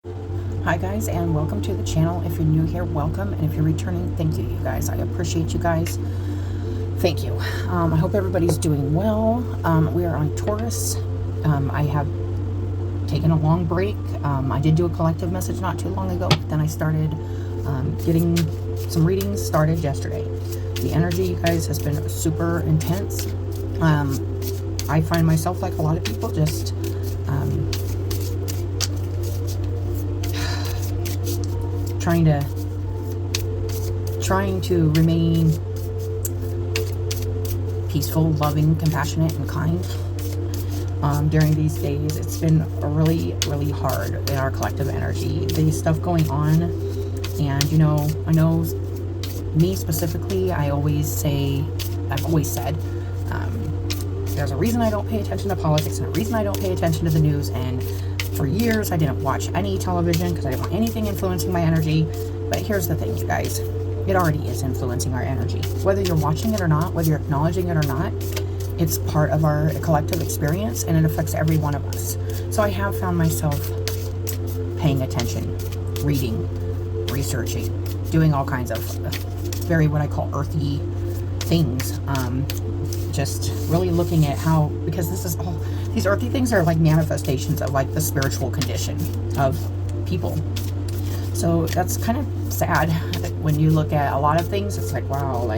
Hi guys, and welcome to the channel. If you're new here, welcome, and if you're returning, thank you, you guys. I appreciate you guys. Thank you. I hope everybody's doing well. We are on Taurus. I have taken a long break. I did do a collective message not too long ago, but then I started getting some readings started yesterday. The energy, you guys, has been super intense. I find myself, like a lot of people, just trying to remain peaceful, loving, compassionate, and kind during these days. It's been really, really hard in our collective energy. The stuff going on, and I know me specifically, I've always said, there's a reason I don't pay attention to politics and a reason I don't pay attention to the news, and for years I didn't watch any television because I didn't want anything influencing my energy. But here's the thing, you guys, it already is influencing our energy. Whether you're watching it or not, whether you're acknowledging it or not, it's part of our collective experience, and it affects every one of us. So I have found myself paying attention, reading, researching, doing all kinds of very, what I call, earthy things. Just really looking at how, because these earthy things are like manifestations of like the spiritual condition of people. So that's kind of sad when you look at a lot of things. It's like, wow,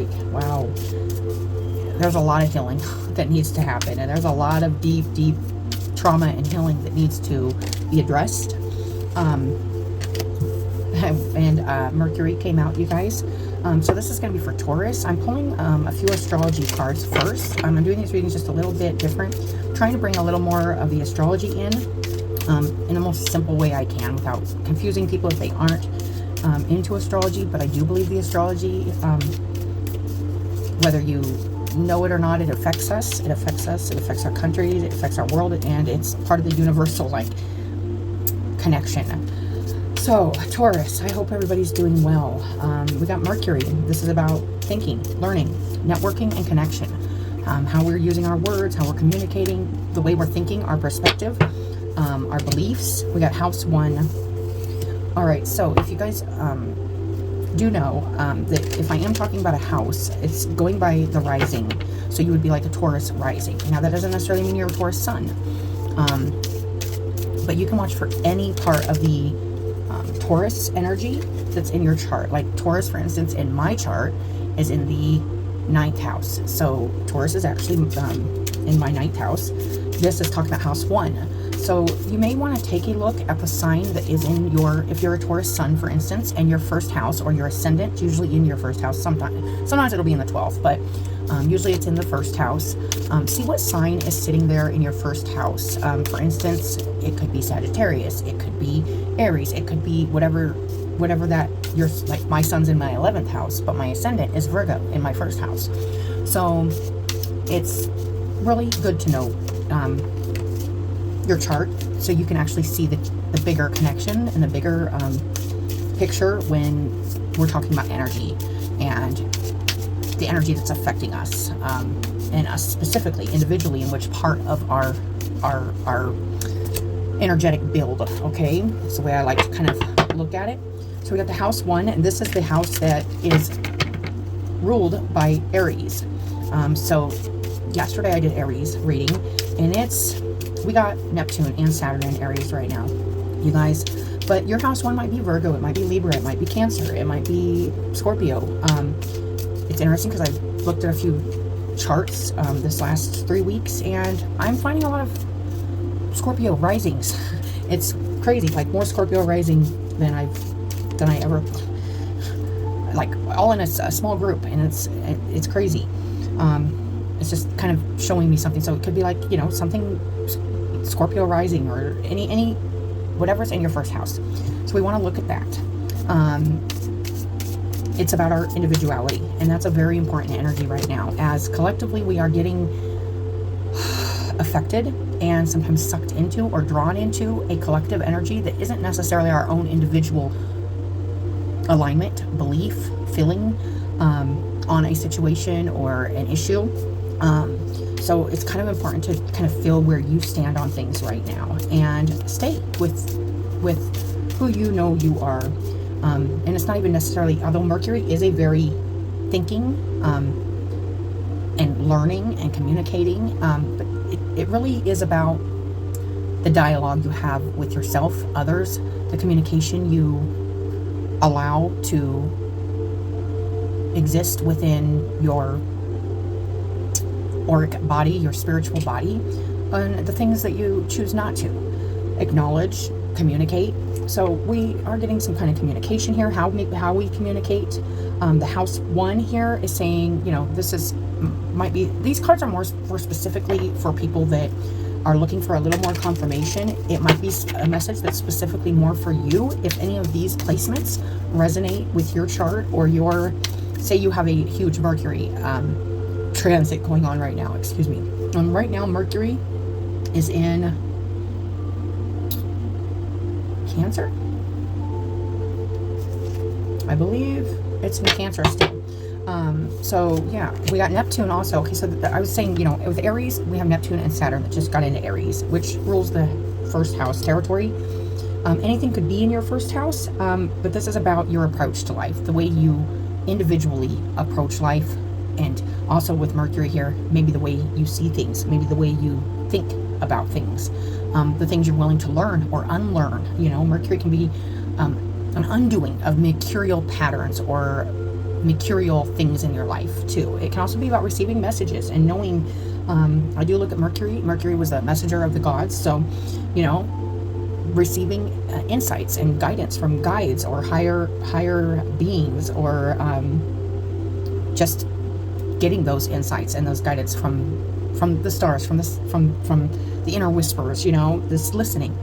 there's a lot of healing that needs to happen, and there's a lot of deep trauma and healing that needs to be addressed. Mercury came out, you guys. So this is going to be for Taurus. I'm pulling a few astrology cards first. I'm doing these readings just a little bit different, trying to bring a little more of the astrology in the most simple way I can without confusing people if they aren't into astrology. But I do believe the astrology, whether you know it or not, it affects us. It affects us. It affects our countries. It affects our world, and it's part of the universal connection. So, Taurus, I hope everybody's doing well. We got Mercury. This is about thinking, learning, networking, and connection. How we're using our words, how we're communicating, the way we're thinking, our perspective, our beliefs. We got House 1. All right, so if you guys do know that if I am talking about a house, it's going by the rising. So you would be like a Taurus rising. Now, that doesn't necessarily mean you're a Taurus sun. But you can watch for any part of the Taurus energy that's in your chart. Like Taurus, for instance, in my chart is in the 9th house. So Taurus is actually in my 9th house. This is talking about House 1. So you may want to take a look at the sign that is in if you're a Taurus sun, for instance, and your first house, or your ascendant, usually in your first house. Sometimes it'll be in the 12th, but usually it's in the first house. See what sign is sitting there in your first house. For instance, it could be Sagittarius, it could be Aries, it could be whatever that like my sun's in my 11th house, but my ascendant is Virgo in my first house. So it's really good to know your chart, so you can actually see the bigger connection and the bigger picture when we're talking about energy and the energy that's affecting us, and us specifically, individually, in which part of our energetic build. Okay, that's the way I like to kind of look at it. So we got the House 1, and this is the house that is ruled by Aries. So yesterday I did Aries reading, and we got Neptune and Saturn in Aries right now, you guys. But your House 1 might be Virgo, it might be Libra, it might be Cancer, it might be Scorpio. It's interesting because I've looked at a few charts this last 3 weeks, and I'm finding a lot of Scorpio risings. It's crazy, like more Scorpio rising than I ever, like, all in a small group, and it's crazy. It's just kind of showing me something. So it could be like, something Scorpio rising, or any whatever's in your first house. So we want to look at that. It's about our individuality, and that's a very important energy right now, as collectively we are getting affected and sometimes sucked into or drawn into a collective energy that isn't necessarily our own individual alignment, belief, feeling on a situation or an issue. So it's kind of important to kind of feel where you stand on things right now, and stay with who you know you are. And it's not even necessarily, although Mercury is a very thinking and learning and communicating, but it really is about the dialogue you have with yourself, others, the communication you allow to exist within your auric body, your spiritual body, and the things that you choose not to acknowledge, communicate. So we are getting some kind of communication here, how we communicate. The house 1 here is saying, you know, might be, these cards are more for specifically for people that are looking for a little more confirmation. It might be a message that's specifically more for you. If any of these placements resonate with your chart, or your, say you have a huge Mercury transit going on right now, excuse me. Right now Mercury is in Cancer. I believe it's in Cancer still. So yeah, we got Neptune also. Okay, so I was saying, you know, with Aries, we have Neptune and Saturn that just got into Aries, which rules the first house territory. Anything could be in your first house, but this is about your approach to life, the way you individually approach life, and also with Mercury here, maybe the way you see things, maybe the way you think about things, the things you're willing to learn or unlearn. You know, Mercury can be an undoing of mercurial patterns or mercurial things in your life too. It can also be about receiving messages and knowing. I do look at Mercury. Mercury was a messenger of the gods, so you know, receiving insights and guidance from guides or higher beings, or just getting those insights and those guidance from the stars, from the inner whispers. You know, this listening.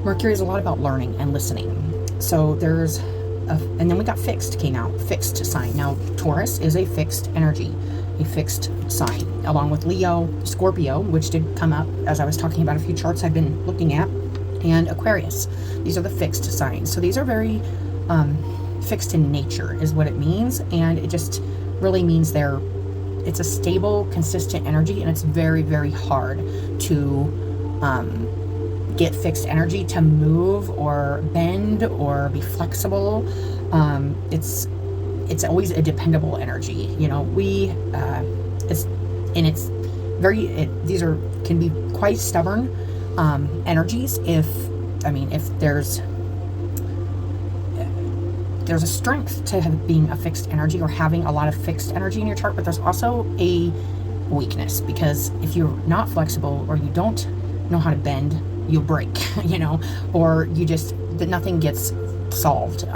Mercury is a lot about learning and listening. So there's and then we got fixed came out, fixed sign. Now Taurus is a fixed energy, a fixed sign, along with Leo, Scorpio, which did come up as I was talking about a few charts I've been looking at, and Aquarius. These are the fixed signs. So these are very fixed in nature is what it means, and it just really means it's a stable, consistent energy, and it's very, very hard to get fixed energy to move or bend or be flexible. It's always a dependable energy. You know, these can be quite stubborn energies. If there's a strength to being a fixed energy or having a lot of fixed energy in your chart, but there's also a weakness, because if you're not flexible or you don't know how to bend, you'll break, you know, or nothing gets solved.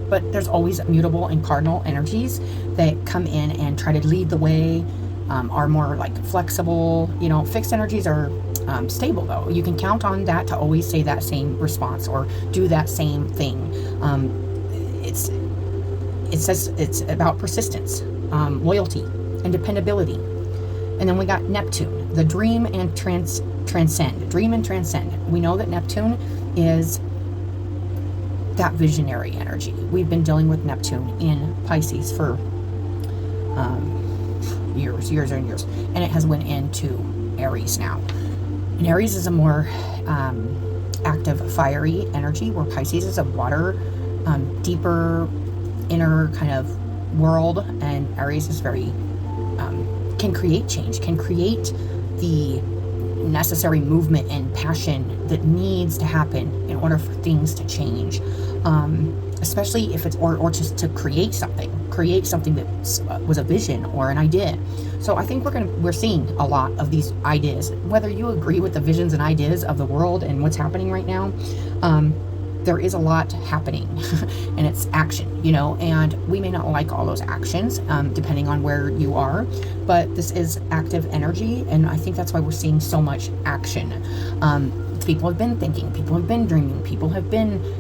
But there's always mutable and cardinal energies that come in and try to lead the way, are more like flexible. You know, fixed energies are stable though. You can count on that to always say that same response or do that same thing. It says it's about persistence, loyalty, and dependability. And then we got Neptune, the dream and transcend. Dream and transcend. We know that Neptune is that visionary energy. We've been dealing with Neptune in Pisces for years and years, and it has went into Aries now. And Aries is a more active, fiery energy, where Pisces is a water, deeper, inner kind of world, and Aries is very can create change, can create the necessary movement and passion that needs to happen in order for things to change, especially if it's or just to create something that was a vision or an idea. So I think we're seeing a lot of these ideas, whether you agree with the visions and ideas of the world and what's happening right now. There is a lot happening and it's action, you know, and we may not like all those actions, depending on where you are, but this is active energy, and I think that's why we're seeing so much action. People have been thinking, people have been dreaming,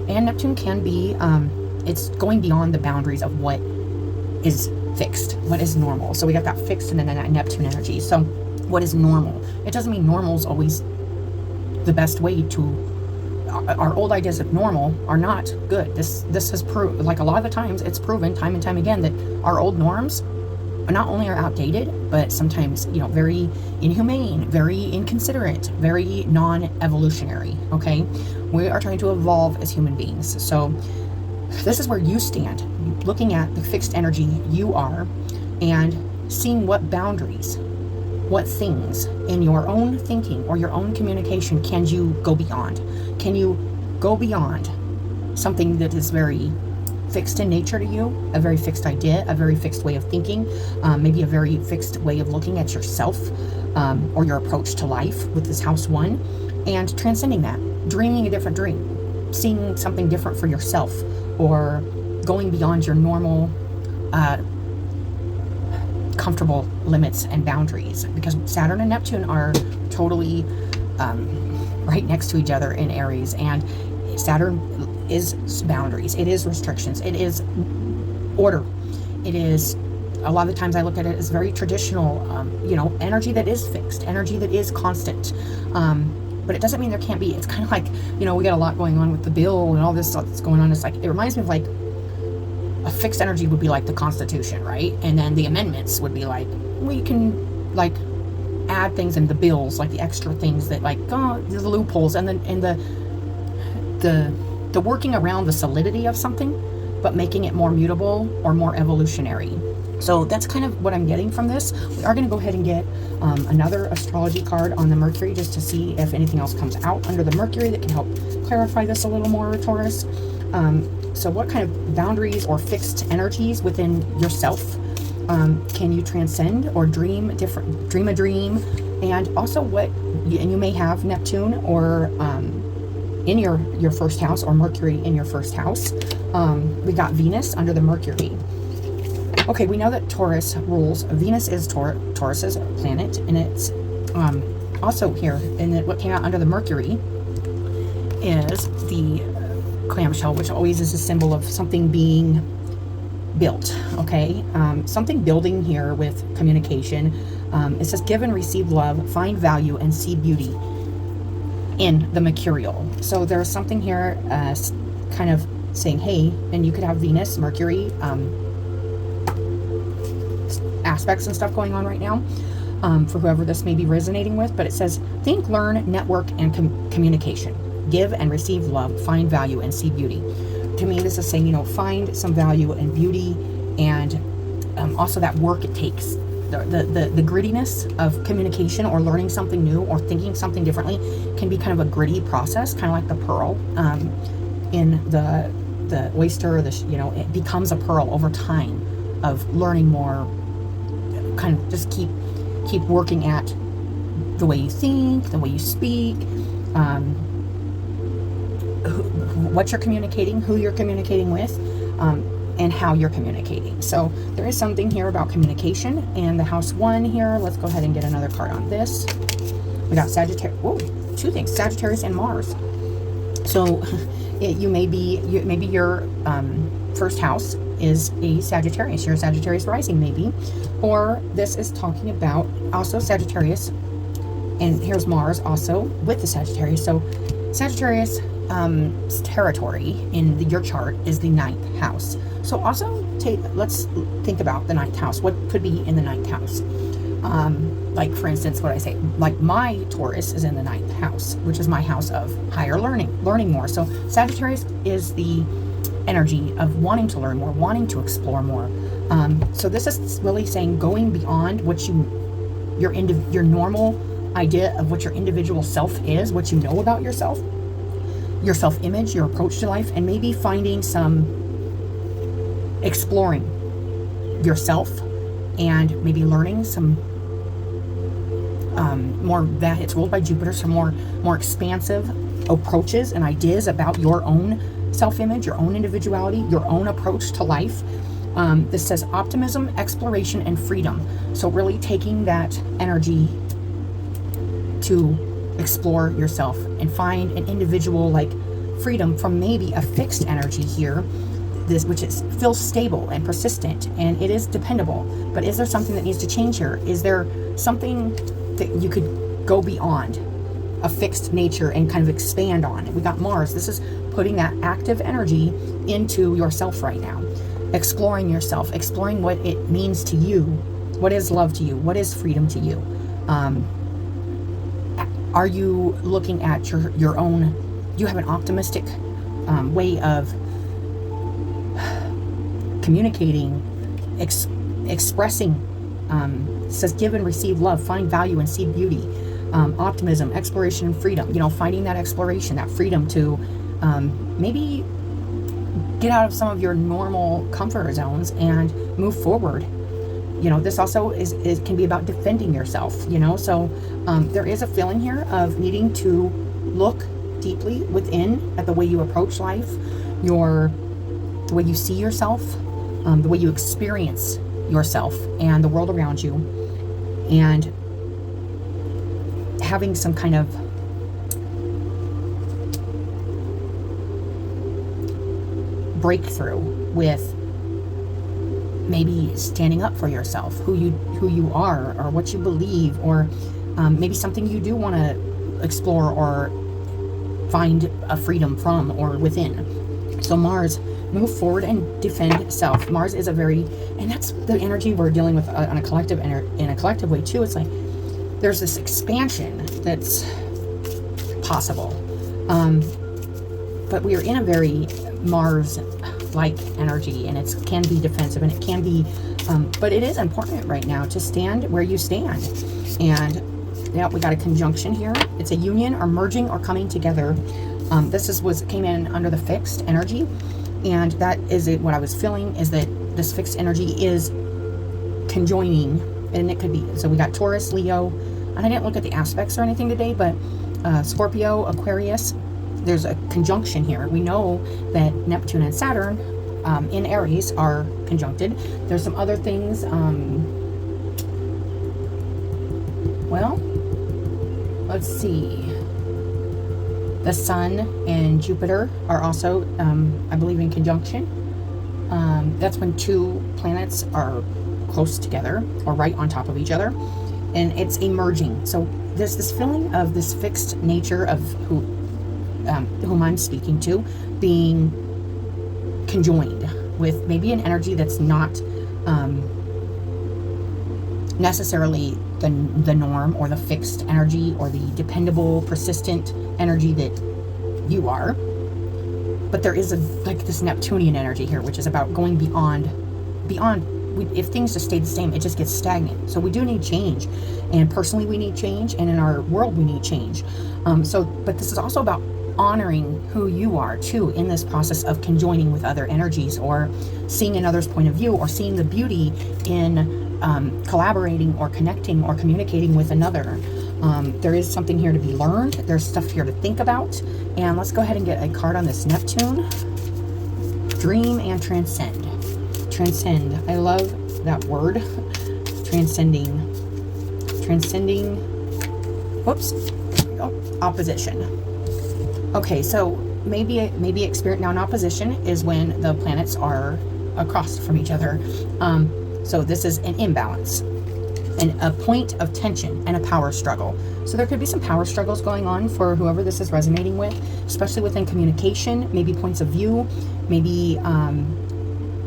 and Neptune can be, it's going beyond the boundaries of what is fixed, what is normal. So we got that fixed and then that Neptune energy. So what is normal? It doesn't mean normal is always the best way to. Our old ideas of normal are not good. This has proved, like a lot of the times, it's proven time and time again that our old norms not only are outdated, but sometimes, you know, very inhumane, very inconsiderate, very non-evolutionary. Okay, We are trying to evolve as human beings. So this is where you stand, looking at the fixed energy you are and seeing what boundaries, what things in your own thinking or your own communication can you go beyond? Can you go beyond something that is very fixed in nature to you, a very fixed idea, a very fixed way of thinking, maybe a very fixed way of looking at yourself, or your approach to life with this house 1, and transcending that, dreaming a different dream, seeing something different for yourself, or going beyond your normal comfortable limits and boundaries, because Saturn and Neptune are totally right next to each other in Aries, and Saturn is boundaries, it is restrictions, it is order, it is, a lot of the times I look at it as very traditional, energy that is fixed, energy that is constant, but it doesn't mean there can't be, it's kind of like, we got a lot going on with the bill and all this stuff that's going on. It's like, it reminds me of like a fixed energy would be like the Constitution, right? And then the amendments would be like, we can like add things in the bills, like the extra things that like, the loopholes, and then the working around the solidity of something, but making it more mutable or more evolutionary. So that's kind of what I'm getting from this. We are going to go ahead and get another astrology card on the Mercury, just to see if anything else comes out under the Mercury that can help clarify this a little more, Taurus. So what kind of boundaries or fixed energies within yourself can you transcend or dream a dream? And also and you may have Neptune or in your first house, or Mercury in your first house. We got Venus under the Mercury. Okay, we know that Taurus rules. Venus is Taurus's planet, and it's also here. And what came out under the Mercury is the clamshell, which always is a symbol of something being built. Okay, something building here with communication. It says, give and receive love, find value, and see beauty in the mercurial. So there's something here kind of saying, hey, and you could have Venus, Mercury, aspects and stuff going on right now, for whoever this may be resonating with. But it says, think, learn, network, and communication. Give and receive love, find value, and see beauty. To me, this is saying, find some value and beauty, and also that work it takes. The grittiness of communication, or learning something new, or thinking something differently, can be kind of a gritty process, kind of like the pearl in the oyster. It becomes a pearl over time of learning more. Kind of just keep working at the way you think, the way you speak, what you're communicating, who you're communicating with, and how you're communicating. So there is something here about communication. And the house 1 here, let's go ahead and get another card on this. We got Sagittarius. Whoa, 2 things, Sagittarius and Mars. So maybe your first house is a Sagittarius. You're a Sagittarius rising, maybe. Or this is talking about also Sagittarius, and here's Mars also with the Sagittarius. So Sagittarius territory in your chart is the 9th house. So also let's think about the 9th house. What could be in the 9th house? Like, for instance, what I say, like my Taurus is in the 9th house, which is my house of higher learning more. So Sagittarius is the energy of wanting to learn more, wanting to explore more. So this is really saying going beyond what your normal idea of what your individual self is, what you know about yourself, your self-image, your approach to life, and maybe finding some exploring yourself, and maybe learning some more, that it's ruled by Jupiter, some more expansive approaches and ideas about your own self-image, your own individuality, your own approach to life. This says optimism, exploration, and freedom. So really taking that energy to explore yourself and find an individual like freedom from maybe a fixed energy here, which feels stable and persistent, and it is dependable. But is there something that needs to change here? Is there something that you could go beyond a fixed nature and kind of expand on? We got Mars. This is putting that active energy into yourself right now, exploring yourself, exploring what it means to you. What is love to you? What is freedom to you? Are you looking at your own you have an optimistic way of communicating, expressing. Says give and receive love, find value and see beauty, optimism, exploration and freedom. Finding that exploration, that freedom to maybe get out of some of your normal comfort zones and move forward. This also can be about defending yourself. So there is a feeling here of needing to look deeply within at the way you approach life, the way you see yourself, the way you experience yourself and the world around you, and having some kind of breakthrough with maybe standing up for yourself, who you are, or what you believe, or maybe something you do want to explore or find a freedom from or within. So Mars, move forward and defend self. Mars is and that's the energy we're dealing with on a collective in a collective way too. It's like there's this expansion that's possible, but we are in a very Mars-like energy, and it can be defensive, and it can be, but it is important right now to stand where you stand. And yeah, we got a conjunction here. It's a union or merging or coming together. This came in under the fixed energy. And that is it. What I was feeling is that this fixed energy is conjoining, and it could be. So we got Taurus, Leo, and I didn't look at the aspects or anything today, but Scorpio, Aquarius, there's a conjunction here. We know that Neptune and Saturn in Aries are conjuncted. There's some other things. Well, let's see. The Sun and Jupiter are also, I believe, in conjunction. That's when two planets are close together or right on top of each other, and it's emerging. So there's this feeling of this fixed nature of whom I'm speaking to being conjoined with maybe an energy that's not necessarily the norm or the fixed energy or the dependable, persistent energy that you are. But there is this Neptunian energy here, which is about going beyond. If things just stay the same, it just gets stagnant. So we do need change, and personally we need change, and in our world we need change. But this is also about honoring who you are too in this process of conjoining with other energies, or seeing another's point of view, or seeing the beauty in collaborating or connecting or communicating with another. There is something here to be learned. There's stuff here to think about. And let's go ahead and get a card on this Neptune. Dream and transcend. Transcend. I love that word. Transcending. Whoops. There we go. Opposition. Okay, so maybe experience now in opposition is when the planets are across from each other. So this is an imbalance, and a point of tension and a power struggle. So there could be some power struggles going on for whoever this is resonating with, especially within communication, maybe points of view, maybe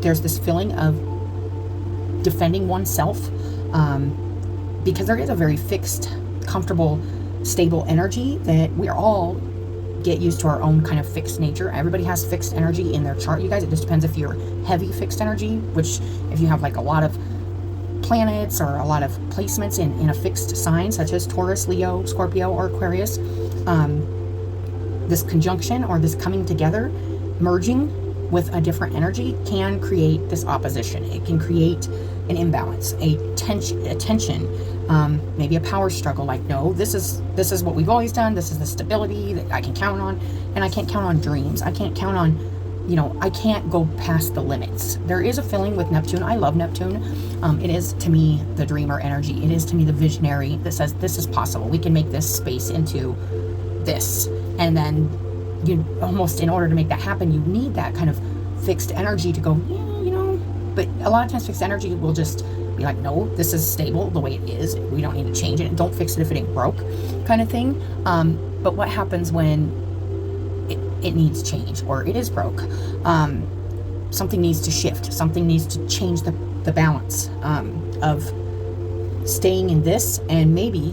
there's this feeling of defending oneself, because there is a very fixed, comfortable, stable energy that we are all get used to our own kind of fixed nature. Everybody has fixed energy in their chart, you guys. It just depends if you're heavy fixed energy, which if you have like a lot of planets or a lot of placements in a fixed sign, such as Taurus, Leo, Scorpio, or Aquarius, this conjunction or this coming together, merging with a different energy can create this opposition. It can create an imbalance, a tension, maybe a power struggle. Like, no, this is what we've always done. This is the stability that I can count on, and I can't count on dreams. I can't count on, I can't go past the limits. There is a feeling with Neptune. I love Neptune. It is to me the dreamer energy. It is to me the visionary that says this is possible. We can make this space into this, and then you almost, in order to make that happen, you need that kind of fixed energy to go, but a lot of times fixed energy will just be like, no, this is stable the way it is. We don't need to change it. Don't fix it if it ain't broke, kind of thing. But what happens when it needs change, or it is broke? Something needs to shift. Something needs to change the balance of staying in this, and maybe,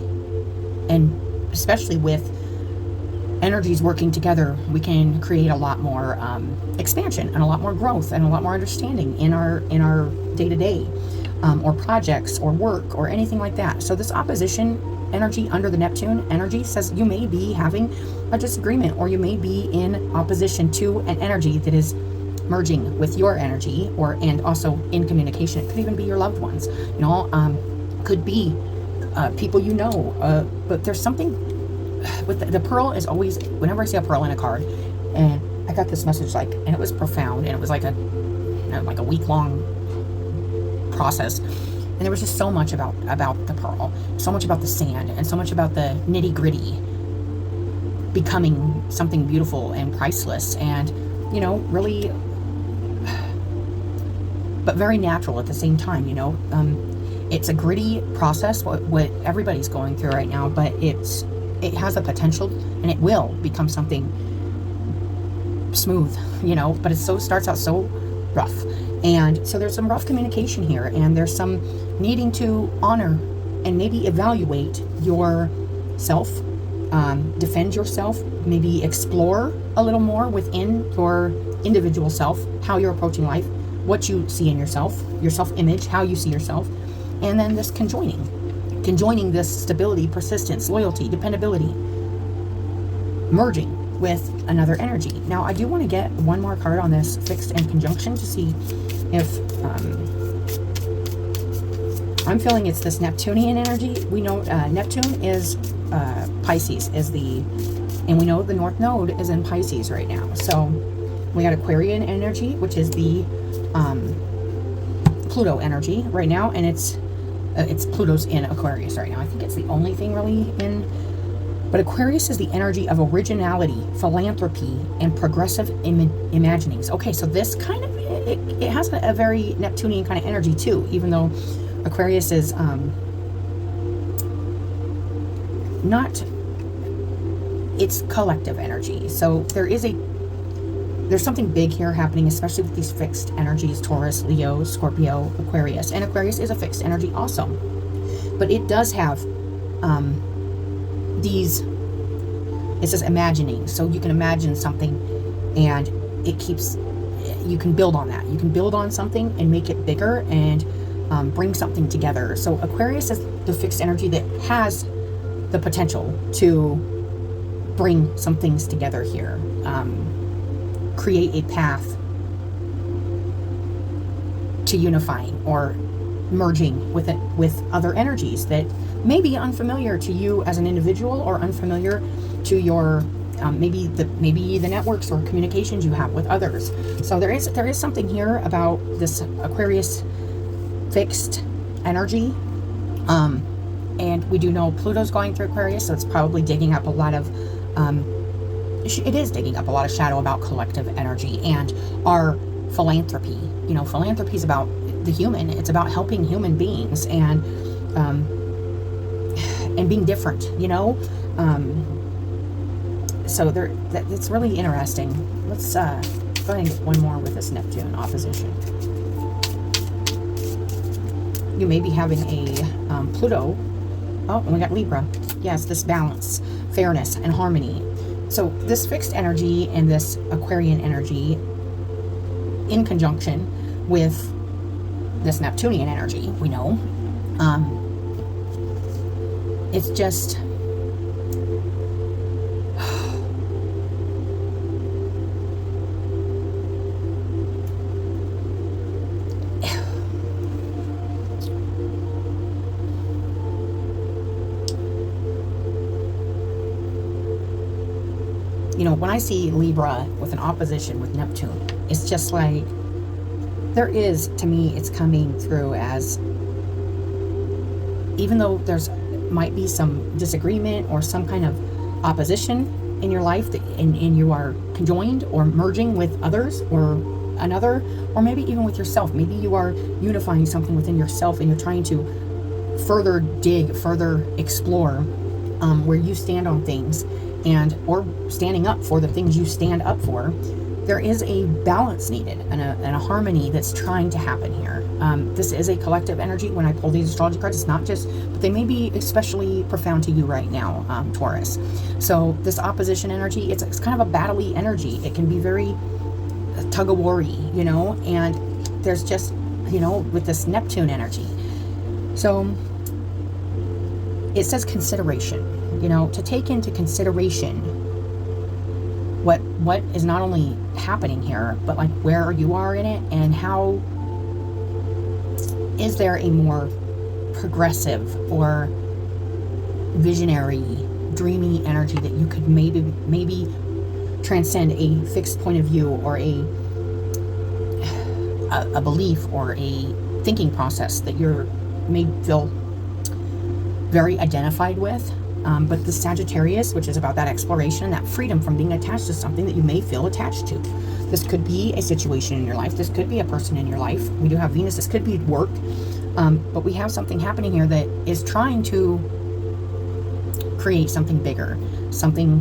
and especially with energies working together, we can create a lot more expansion and a lot more growth and a lot more understanding in our day-to-day or projects or work or anything like that. So this opposition energy under the Neptune energy says you may be having a disagreement, or you may be in opposition to an energy that is merging with your energy, and also in communication. It could even be your loved ones, could be people but there's something with the pearl is always, whenever I see a pearl in a card, and I got this message and it was profound, and it was like a week-long process, and there was just so much about the pearl, so much about the sand, and so much about the nitty-gritty becoming something beautiful and priceless, and really, but very natural at the same time. It's a gritty process, what everybody's going through right now, but it has a potential, and it will become something smooth, but it starts out so rough. And so there's some rough communication here, and there's some needing to honor and maybe evaluate yourself, defend yourself, maybe explore a little more within your individual self, how you're approaching life, what you see in yourself, your self-image, how you see yourself, and then this conjoining this stability, persistence, loyalty, dependability, merging with another energy. Now, I do want to get one more card on this fixed and conjunction to see if I'm feeling it's this Neptunian energy. We know Neptune is Pisces, and we know the North Node is in Pisces right now. So we got Aquarian energy, which is the Pluto energy right now, and it's Pluto's in Aquarius right now. I think it's the only thing really in. But Aquarius is the energy of originality, philanthropy, and progressive imaginings. Okay, so this kind of, it has a very Neptunian kind of energy too, even though Aquarius is not, it's collective energy. So there's something big here happening, especially with these fixed energies, Taurus, Leo, Scorpio, Aquarius. And Aquarius is a fixed energy also. But it does have it says imagining, so you can imagine something, and you can build on that. You can build on something and make it bigger and bring something together. So Aquarius is the fixed energy that has the potential to bring some things together here, create a path to unifying or merging with other energies that may be unfamiliar to you as an individual, or unfamiliar to your maybe the networks or communications you have with others. So there is something here about this Aquarius fixed energy, and we do know Pluto's going through Aquarius, so it's probably digging up a lot of it is digging up a lot of shadow about collective energy and our philanthropy. Philanthropy is about the human. It's about helping human beings and being different, so it's really interesting. Let's go ahead and get one more with this Neptune opposition. You may be having a Pluto. Oh, and we got Libra. Yes, this balance, fairness, and harmony. So this fixed energy and this Aquarian energy in conjunction with this Neptunian energy, we know, it's just when I see Libra with an opposition with Neptune, it's just like there is, to me, it's coming through as, even though there's might be some disagreement or some kind of opposition in your life, and you are conjoined or merging with others or another, or maybe even with yourself. Maybe you are unifying something within yourself, and you're trying to further explore where you stand on things, or standing up for the things you stand up for. there is a balance needed and a harmony that's trying to happen here. This is a collective energy. When I pull these astrology cards, it's not just, but they may be especially profound to you right now, Taurus. So this opposition energy, it's kind of a battle-y energy. It can be very tug-of-war-y, you know, and there's just, you know, with this Neptune energy. So it says consideration, you know, to take into consideration what is not only happening here, but like where you are in it, and how is there a more progressive or visionary, dreamy energy that you could maybe transcend a fixed point of view or a belief or a thinking process that you're may feel very identified with. But the Sagittarius, which is about that exploration and that freedom from being attached to something that you may feel attached to. This could be a situation in your life. This could be a person in your life. We do have Venus. This could be work. But we have something happening here that is trying to create something bigger, something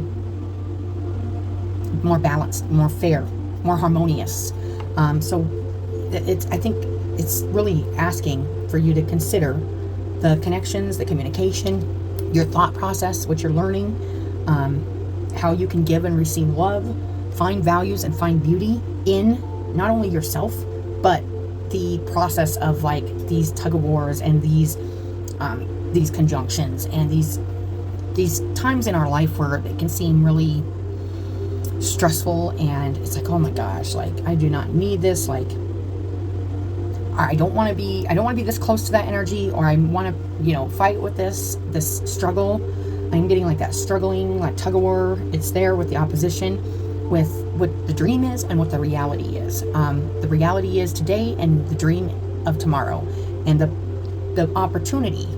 more balanced, more fair, more harmonious. So I think it's really asking for you to consider the connections, the communication, your thought process, what you're learning, how you can give and receive love, find values and find beauty in not only yourself, but the process of like these tug of wars and these conjunctions and these times in our life where it can seem really stressful, and it's like, oh my gosh, like I do not need this, like I don't want to be this close to that energy, or I want to, you know, fight with this struggle. I'm getting like that struggling, like tug of war. It's there with the opposition, with what the dream is and what the reality is. The reality is today and the dream of tomorrow, and the opportunity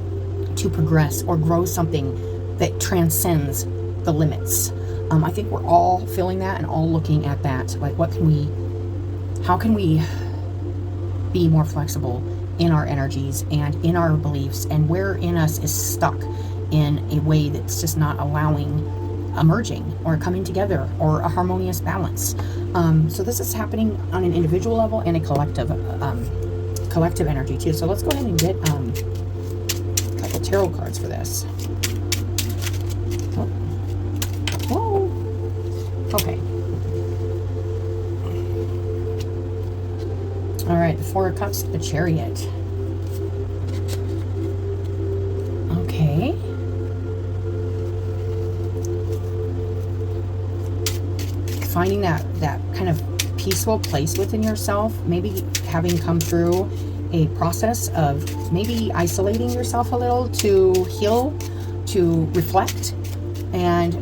to progress or grow something that transcends the limits. I think we're all feeling that and all looking at that. Like, how can we be more flexible in our energies and in our beliefs, and where in us is stuck in a way that's just not allowing emerging or coming together or a harmonious balance. So this is happening on an individual level and a collective energy too. So let's go ahead and get a couple tarot cards for this. Oh. Okay. All right, the Four of Cups, the Chariot. Okay. Finding that kind of peaceful place within yourself, maybe having come through a process of maybe isolating yourself a little to heal, to reflect, and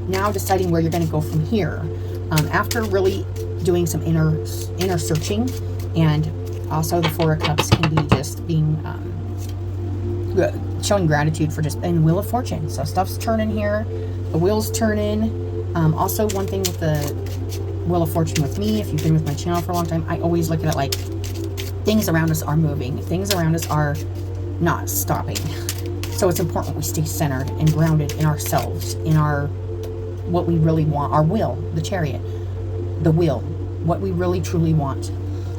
now deciding where you're going to go from here. After really doing some inner searching, and also the Four of Cups can be just being showing gratitude for just in Wheel of Fortune. So stuff's turning here, the wheels turning. Also, one thing with the Wheel of Fortune with me, if you've been with my channel for a long time, I always look at it like things around us are moving, things around us are not stopping. So it's important we stay centered and grounded in ourselves, in our what we really want, our will, the Chariot, the will, what we really truly want.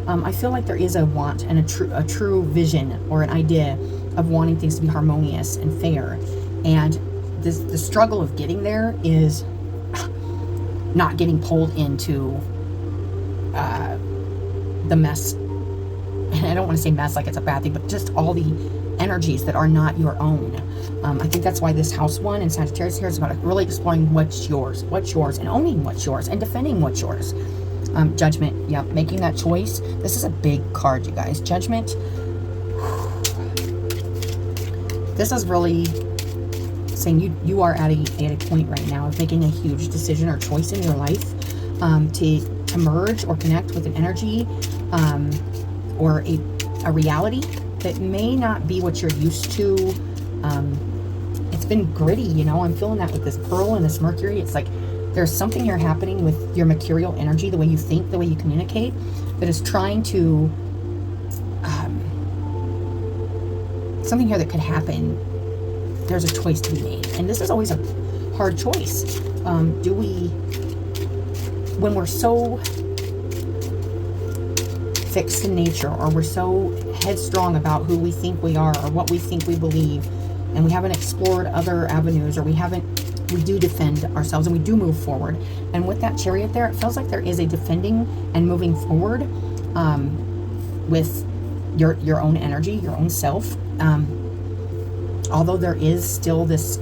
I feel like there is a want and a true vision or an idea of wanting things to be harmonious and fair, and the struggle of getting there is not getting pulled into the mess. And I don't want to say mess like it's a bad thing, but just all the energies that are not your own. I think that's why this house one in Sagittarius here is about really exploring what's yours, and owning what's yours, and defending what's yours. Judgment, yeah, making that choice. This is a big card, you guys. Judgment. This is really saying you are at a point right now of making a huge decision or choice in your life, to merge or connect with an energy or a reality that may not be what you're used to. It's been gritty, you know. I'm feeling that with this Pearl and this Mercury. It's like there's something here happening with your mercurial energy, the way you think, the way you communicate, that is trying to something here that could happen. There's a choice to be made, and this is always a hard choice. Do when we're so fixed in nature, or we're so headstrong about who we think we are or what we think we believe, and we haven't explored other avenues, or we do defend ourselves and we do move forward. And with that Chariot there, it feels like there is a defending and moving forward with your own energy, your own self. Although there is still this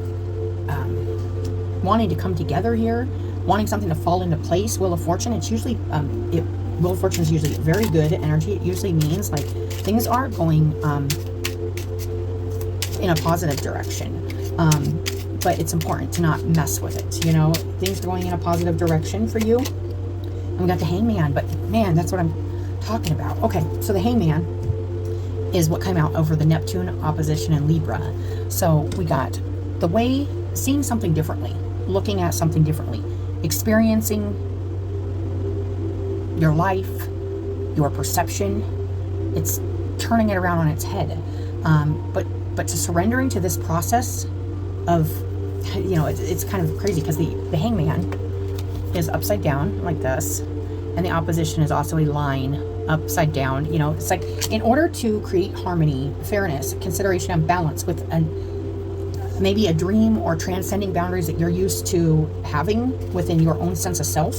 wanting to come together here, wanting something to fall into place. Wheel of Fortune, it's usually Wheel of Fortune is usually very good energy. It usually means like things are going in a positive direction. But it's important to not mess with it. You know, things are going in a positive direction for you. And we got the Hangman, but man, that's what I'm talking about. Okay, so the Hangman is what came out over the Neptune opposition in Libra. So we got the way, seeing something differently, looking at something differently, experiencing your life, your perception. It's turning it around on its head. But to surrendering to this process of, you know, it's kind of crazy because the Hangman is upside down like this, and the opposition is also a line upside down. You know, it's like in order to create harmony, fairness, consideration, and balance with maybe a dream or transcending boundaries that you're used to having within your own sense of self,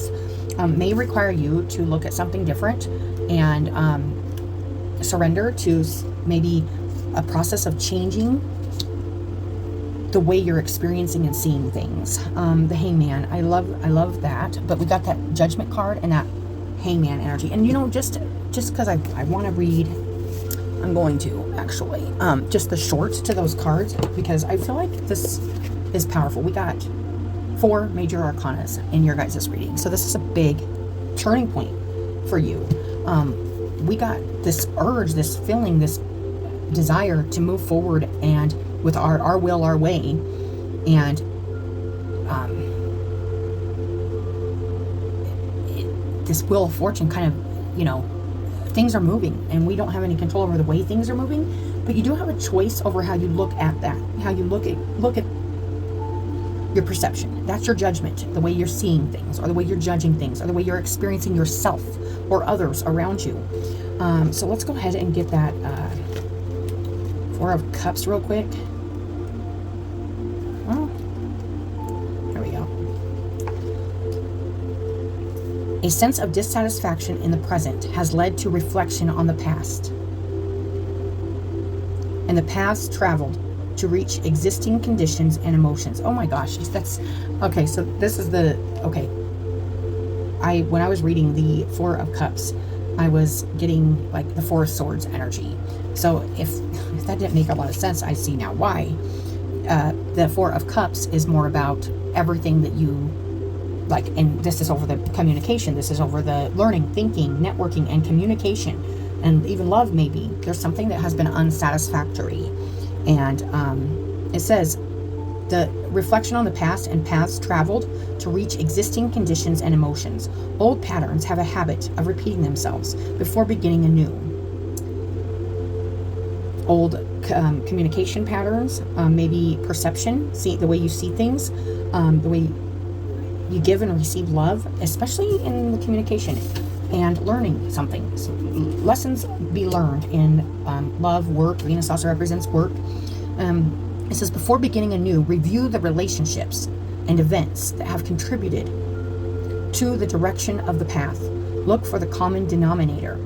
may require you to look at something different and surrender to maybe a process of changing the way you're experiencing and seeing things. The Hangman, I love that. But we got that Judgment card and that Hangman energy. And you know, just because I want to read, I'm going to actually just the short to those cards, because I feel like this is powerful. We got 4 major arcanas in your guys' reading, so this is a big turning point for you. We got this urge, this feeling, this desire to move forward and with our will, our way, and this Wheel of Fortune kind of, you know, things are moving and we don't have any control over the way things are moving, but you do have a choice over how you look at that, how you look at your perception. That's your judgment, the way you're seeing things, or the way you're judging things, or the way you're experiencing yourself or others around you. So let's go ahead and get that 4 of Cups real quick. Well, there we go. A sense of dissatisfaction in the present has led to reflection on the past, and the paths traveled to reach existing conditions and emotions. Oh my gosh, that's okay. So this is the when I was reading the 4 of Cups, I was getting like the 4 of Swords energy. So if that didn't make a lot of sense, I see now why. The 4 of Cups is more about everything that you like, and this is over the communication, this is over the learning, thinking, networking, and communication, and even love. Maybe there's something that has been unsatisfactory, and it says the reflection on the past and paths traveled to reach existing conditions and emotions. Old patterns have a habit of repeating themselves before beginning anew. Old communication patterns, maybe perception, see the way you see things, the way you give and receive love, especially in the communication, and learning something. So lessons be learned in love, work. Venus also represents work. It says, before beginning anew, review the relationships and events that have contributed to the direction of the path. Look for the common denominator.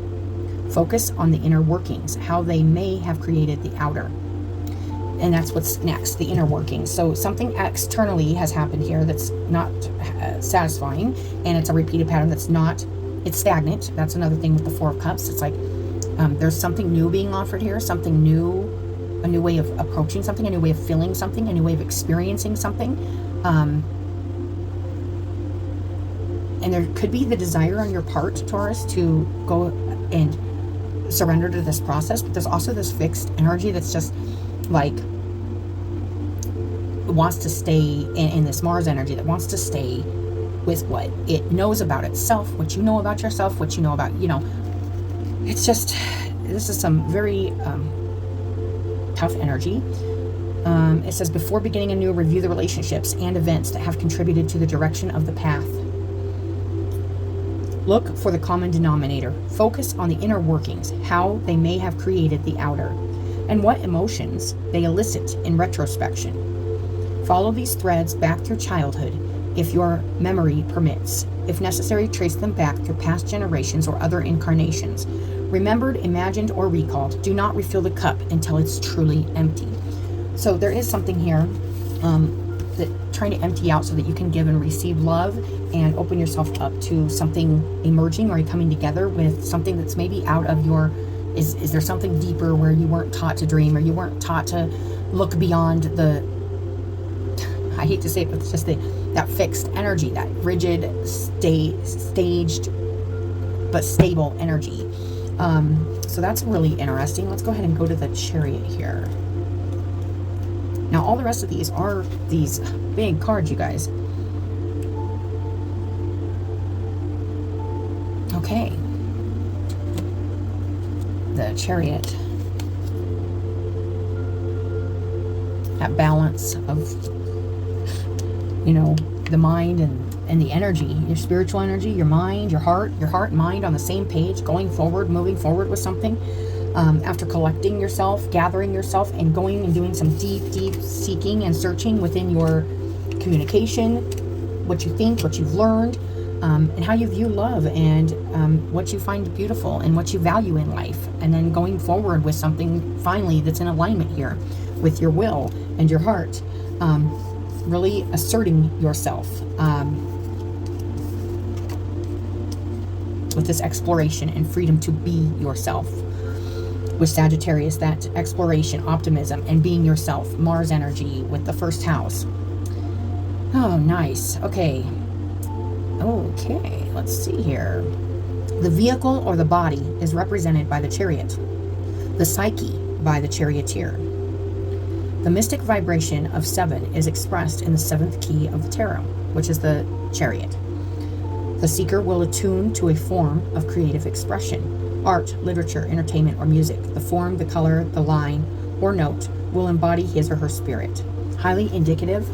Focus on the inner workings, how they may have created the outer. And that's what's next, the inner workings. So something externally has happened here that's not satisfying, and it's a repeated pattern that's not, it's stagnant. That's another thing with the 4 of Cups. It's like there's something new being offered here, something new, a new way of approaching something, a new way of feeling something, a new way of experiencing something. And there could be the desire on your part, Taurus, to go and surrender to this process, but there's also this fixed energy that's just like wants to stay in this Mars energy, that wants to stay with what it knows about itself, what you know about yourself, what you know about, you know, it's just, this is some very tough energy. It says, before beginning anew, review the relationships and events that have contributed to the direction of the path. Look for the common denominator. Focus on the inner workings, how they may have created the outer, and what emotions they elicit in retrospection. Follow these threads back through childhood if your memory permits. If necessary, trace them back through past generations or other incarnations. Remembered, imagined, or recalled. Do not refill the cup until it's truly empty. So there is something here that trying to empty out so that you can give and receive love and open yourself up to something emerging or coming together with something that's maybe out of your, is there something deeper where you weren't taught to dream, or you weren't taught to look beyond the, I hate to say it, but it's just that fixed energy, that rigid, staged, but stable energy. So that's really interesting. Let's go ahead and go to the Chariot here. Now, all the rest of these are these big cards, you guys. Okay. The Chariot. That balance of, you know, the mind and the energy, your spiritual energy, your mind, your heart and mind on the same page, going forward, moving forward with something. After collecting yourself, gathering yourself, and going and doing some deep seeking and searching within your communication, what you think, what you've learned, and how you view love, and what you find beautiful and what you value in life, and then going forward with something finally that's in alignment here with your will and your heart, really asserting yourself with this exploration and freedom to be yourself. With Sagittarius, that exploration, optimism, and being yourself. Mars energy with the first house. Oh, nice. Okay, let's see here. The vehicle or the body is represented by the Chariot. The psyche by the Charioteer. The mystic vibration of 7 is expressed in the 7th key of the tarot, which is the Chariot. The seeker will attune to a form of creative expression. Art, literature, entertainment, or music. The form, the color, the line, or note will embody his or her spirit. Highly indicative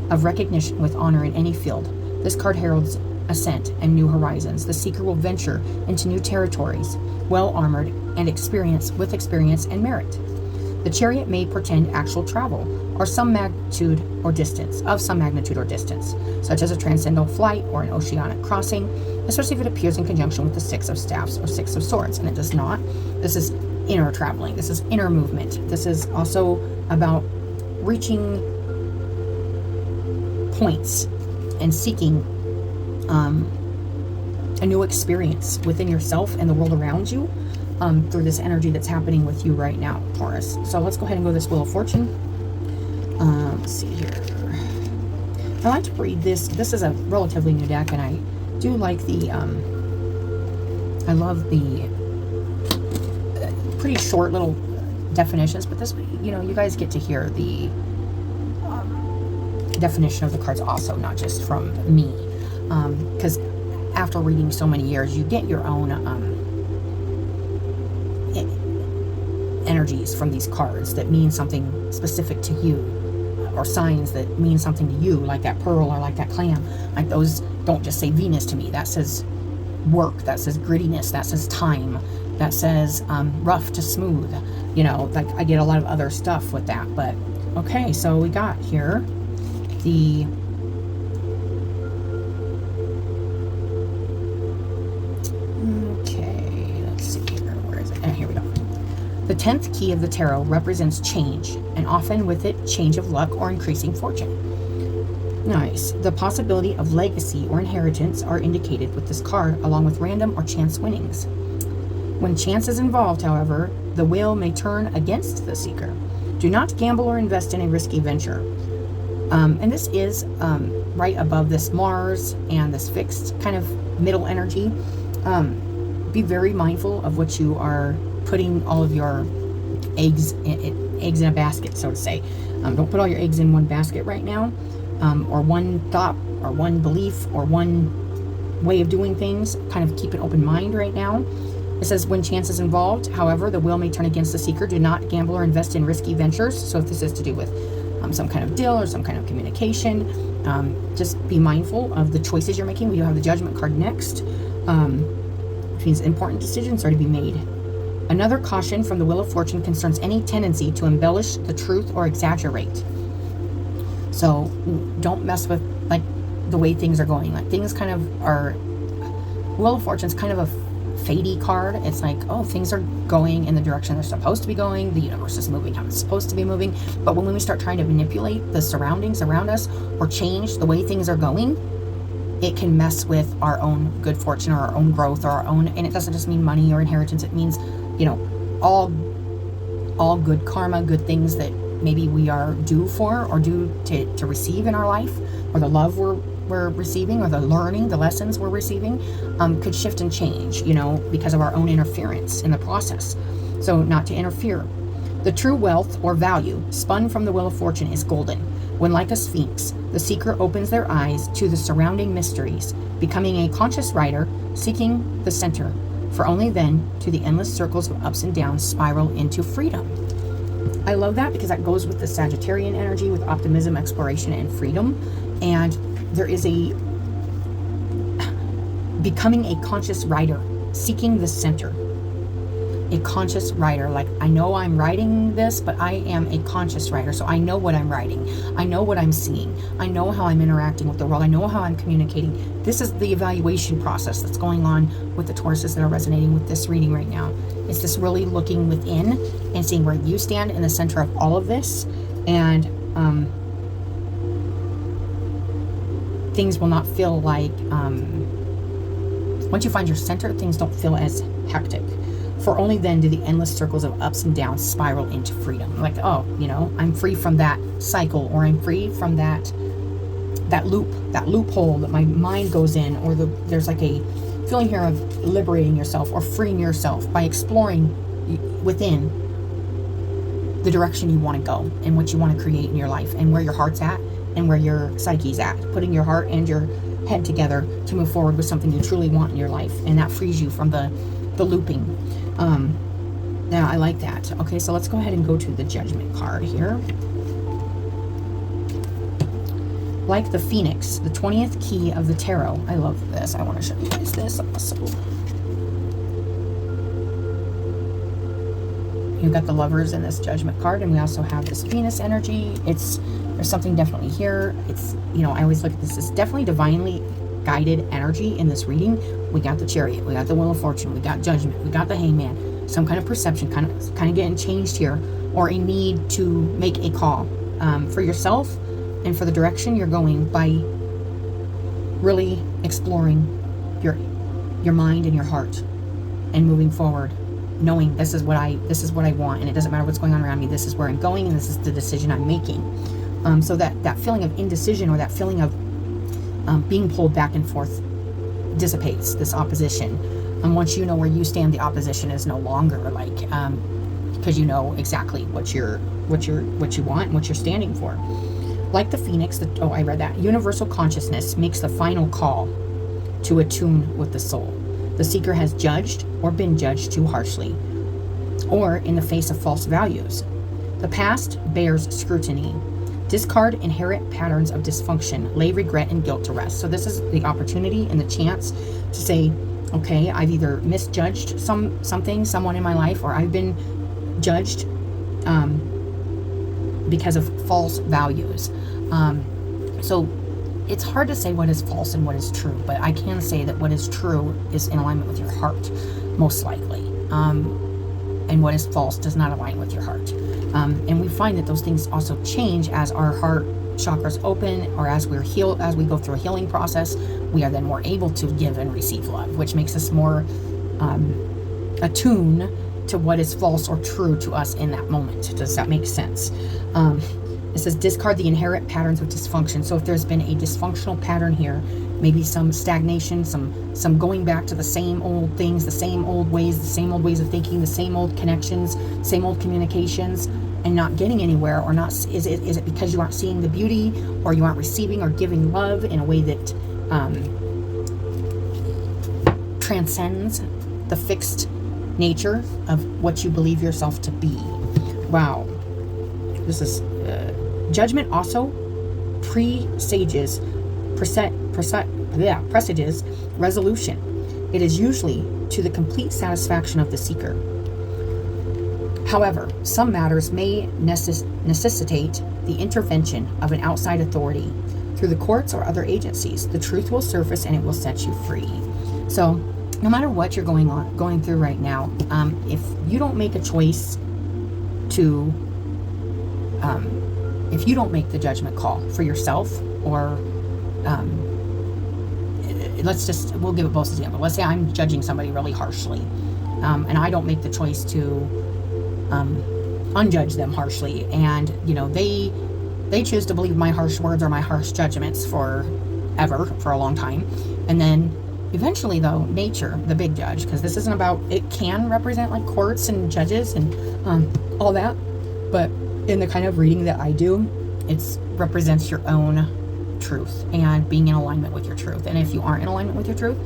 of recognition with honor in any field. This card heralds ascent and new horizons. The seeker will venture into new territories, well armored and experience and merit. The Chariot may portend actual travel of some magnitude or distance, such as a transcendental flight or an oceanic crossing, especially if it appears in conjunction with the 6 of Staffs or 6 of Swords, and it does not. This is inner traveling. This is inner movement. This is also about reaching points and seeking a new experience within yourself and the world around you through this energy that's happening with you right now, Taurus. So let's go ahead and go this Wheel of Fortune. Let's see here. I like to read this. This is a relatively new deck, and I do like the, I love the pretty short little definitions, but this way, you know, you guys get to hear the definition of the cards also, not just from me. Because after reading so many years, you get your own energies from these cards that mean something specific to you, or signs that mean something to you, like that pearl or like that clam. Like those don't just say Venus to me. That says work, that says grittiness, that says time, that says rough to smooth. You know, like I get a lot of other stuff with that. But okay, so we got here the The 10th key of the tarot represents change, and often with it, change of luck or increasing fortune. Nice. The possibility of legacy or inheritance are indicated with this card, along with random or chance winnings. When chance is involved, however, the wheel may turn against the seeker. Do not gamble or invest in a risky venture. And this is right above this Mars and this fixed kind of middle energy. Be very mindful of what you are putting all of your eggs in a basket, so to say. Don't put all your eggs in one basket right now, or one thought, or one belief, or one way of doing things. Kind of keep an open mind right now. It says, when chance is involved, however, the wheel may turn against the seeker. Do not gamble or invest in risky ventures. So if this is to do with some kind of deal or some kind of communication, just be mindful of the choices you're making. We do have the Judgment card next. Which means important decisions are to be made. Another caution from the Wheel of Fortune concerns any tendency to embellish the truth or exaggerate. So don't mess with like the way things are going. Like things kind of are, Wheel of Fortune's kind of a fadey card. It's like, oh, things are going in the direction they're supposed to be going. The universe is moving how it's supposed to be moving. But when we start trying to manipulate the surroundings around us or change the way things are going, it can mess with our own good fortune or our own growth or our own, and it doesn't just mean money or inheritance. It means, all good karma, good things that maybe we are due for or due to receive in our life, or the love we're receiving, or the learning, the lessons we're receiving, could shift and change, because of our own interference in the process. So not to interfere. The true wealth or value spun from the Wheel of Fortune is golden. When, like a sphinx, the seeker opens their eyes to the surrounding mysteries, becoming a conscious rider, seeking the center, for only then to the endless circles of ups and downs spiral into freedom. I love that because that goes with the Sagittarian energy, with optimism, exploration, and freedom. And there is a becoming a conscious rider, seeking the center. A conscious writer. Like, I know I'm writing this, but I am a conscious writer. So I know what I'm writing. I know what I'm seeing. I know how I'm interacting with the world. I know how I'm communicating. This is the evaluation process that's going on with the Tauruses that are resonating with this reading right now. It's this really looking within and seeing where you stand in the center of all of this. And things will not feel like, once you find your center, things don't feel as hectic. For only then do the endless circles of ups and downs spiral into freedom. Like, oh, I'm free from that cycle, or I'm free from that loophole that my mind goes in, or there's like a feeling here of liberating yourself or freeing yourself by exploring within the direction you want to go and what you want to create in your life, and where your heart's at and where your psyche's at. Putting your heart and your head together to move forward with something you truly want in your life, and that frees you from the looping. Now I like that. Okay, so let's go ahead and go to the Judgment card here. Like the Phoenix, the 20th key of the tarot. I love this. I want to show you guys this also. You've got the Lovers in this Judgment card, and we also have this Venus energy. There's something definitely here. It's, I always look at this as definitely divinely guided energy in this reading. We got the Chariot, we got the Wheel of Fortune, we got Judgment, we got the Hangman. Some kind of perception, kind of getting changed here, or a need to make a call for yourself and for the direction you're going by really exploring your mind and your heart and moving forward, knowing this is what I want, and it doesn't matter what's going on around me. This is where I'm going, and this is the decision I'm making. So that feeling of indecision, or that feeling of being pulled back and forth, dissipates. This opposition, and once you know where you stand, the opposition is no longer like, because you know exactly what you want and what you're standing for. Like the Phoenix, I read that. Universal consciousness makes the final call to attune with the soul. The seeker has judged or been judged too harshly, or in the face of false values. The past bears scrutiny. Discard inherent patterns of dysfunction. Lay regret and guilt to rest. So this is the opportunity and the chance to say, okay, I've either misjudged someone in my life, or I've been judged because of false values. So it's hard to say what is false and what is true, but I can say that what is true is in alignment with your heart, most likely. And what is false does not align with your heart. And we find that those things also change as our heart chakras open, or as we go through a healing process. We are then more able to give and receive love, which makes us more attuned to what is false or true to us in that moment. Does that make sense? It says discard the inherent patterns of dysfunction. So if there's been a dysfunctional pattern here, maybe some stagnation, some going back to the same old things, the same old ways of thinking, the same old connections, same old communications, and not getting anywhere, or not, is it because you aren't seeing the beauty, or you aren't receiving or giving love in a way that transcends the fixed nature of what you believe yourself to be? Wow. This is Judgment also presages resolution. It is usually to the complete satisfaction of the seeker. However, some matters may necessitate the intervention of an outside authority. Through the courts or other agencies, the truth will surface and it will set you free. So, no matter what you're going through right now, if you don't make a choice to, if you don't make the judgment call for yourself, or we'll give it both examples. Let's say I'm judging somebody really harshly, and I don't make the choice to unjudge them harshly, and they choose to believe my harsh words or my harsh judgments for a long time, and then eventually, though, nature, the big judge, because this isn't about, it can represent like courts and judges and all that, but in the kind of reading that I do, it represents your own truth and being in alignment with your truth. And if you aren't in alignment with your truth,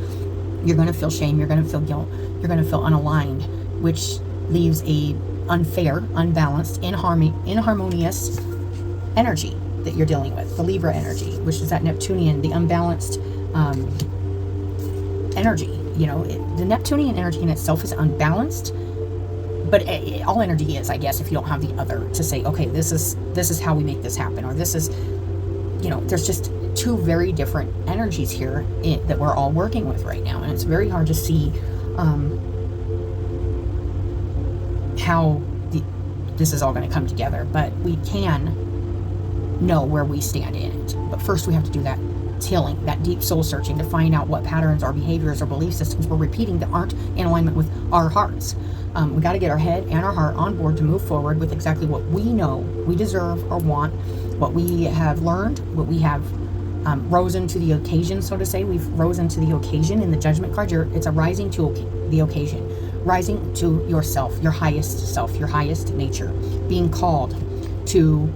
you're going to feel shame, you're going to feel guilt, you're going to feel unaligned, which leaves a unfair, unbalanced, inharmonious energy that you're dealing with, the Libra energy, which is that Neptunian, the unbalanced energy. The Neptunian energy in itself is unbalanced, but all energy is, I guess, if you don't have the other to say, okay, this is how we make this happen, or this is, there's just two very different energies here that we're all working with right now, and it's very hard to see how this is all going to come together, but we can know where we stand in it. But first we have to do that healing, that deep soul searching, to find out what patterns or behaviors or belief systems we're repeating that aren't in alignment with our hearts. We got to get our head and our heart on board to move forward with exactly what we know we deserve or want, what we have learned, what we have risen to the occasion, so to say. We've risen to the occasion in the Judgment card. It's a rising to the occasion, rising to yourself, your highest nature, being called to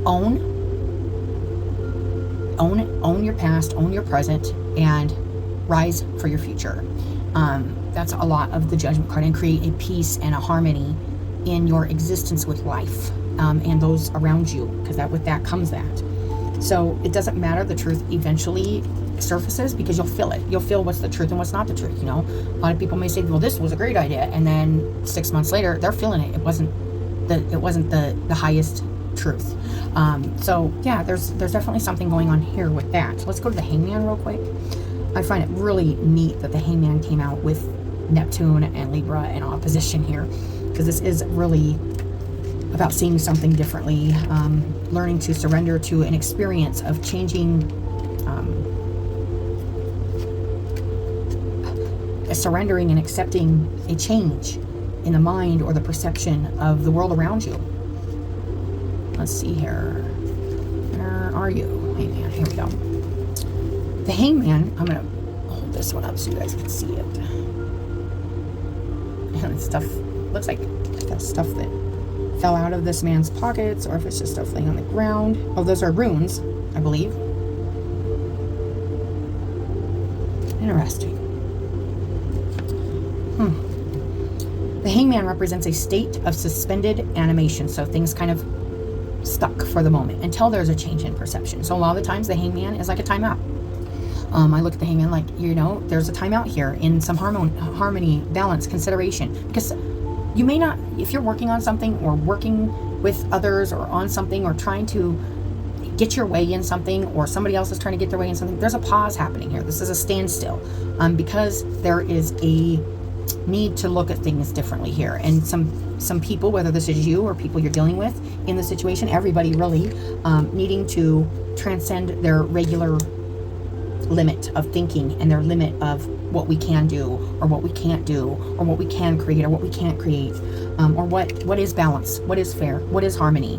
own your past, own your present, and rise for your future. That's a lot of the Judgment card, and create a peace and a harmony in your existence with life and those around you, because with that comes that. So it doesn't matter, the truth eventually surfaces, because you'll feel it. You'll feel what's the truth and what's not the truth. A lot of people may say, well, this was a great idea, and then 6 months later they're feeling it. It wasn't the highest truth. So yeah, there's definitely something going on here with that. So let's go to the Hangman real quick. I find it really neat that the Hangman came out with Neptune and Libra in opposition here, because this is really about seeing something differently, learning to surrender to an experience of changing, surrendering and accepting a change in the mind or the perception of the world around you. Let's see here. Where are you? Hangman, here we go. The Hangman, I'm going to hold this one up so you guys can see it. And stuff, looks like that's stuff that fell out of this man's pockets, or if it's just stuff laying on the ground. Oh, those are runes, I believe. Interesting. The Hangman represents a state of suspended animation, so things kind of stuck for the moment until there's a change in perception. So a lot of the times the Hangman is like a timeout. I look at the Hangman like, there's a timeout here in some harmony, balance, consideration, because you may not, if you're working on something or working with others or on something or trying to get your way in something, or somebody else is trying to get their way in something, there's a pause happening here. This is a standstill, because there is a need to look at things differently here. And some people, whether this is you or people you're dealing with in the situation, everybody really needing to transcend their regular limit of thinking and their limit of what we can do or what we can't do, or what we can create or what we can't create, or what is balance, what is fair, what is harmony,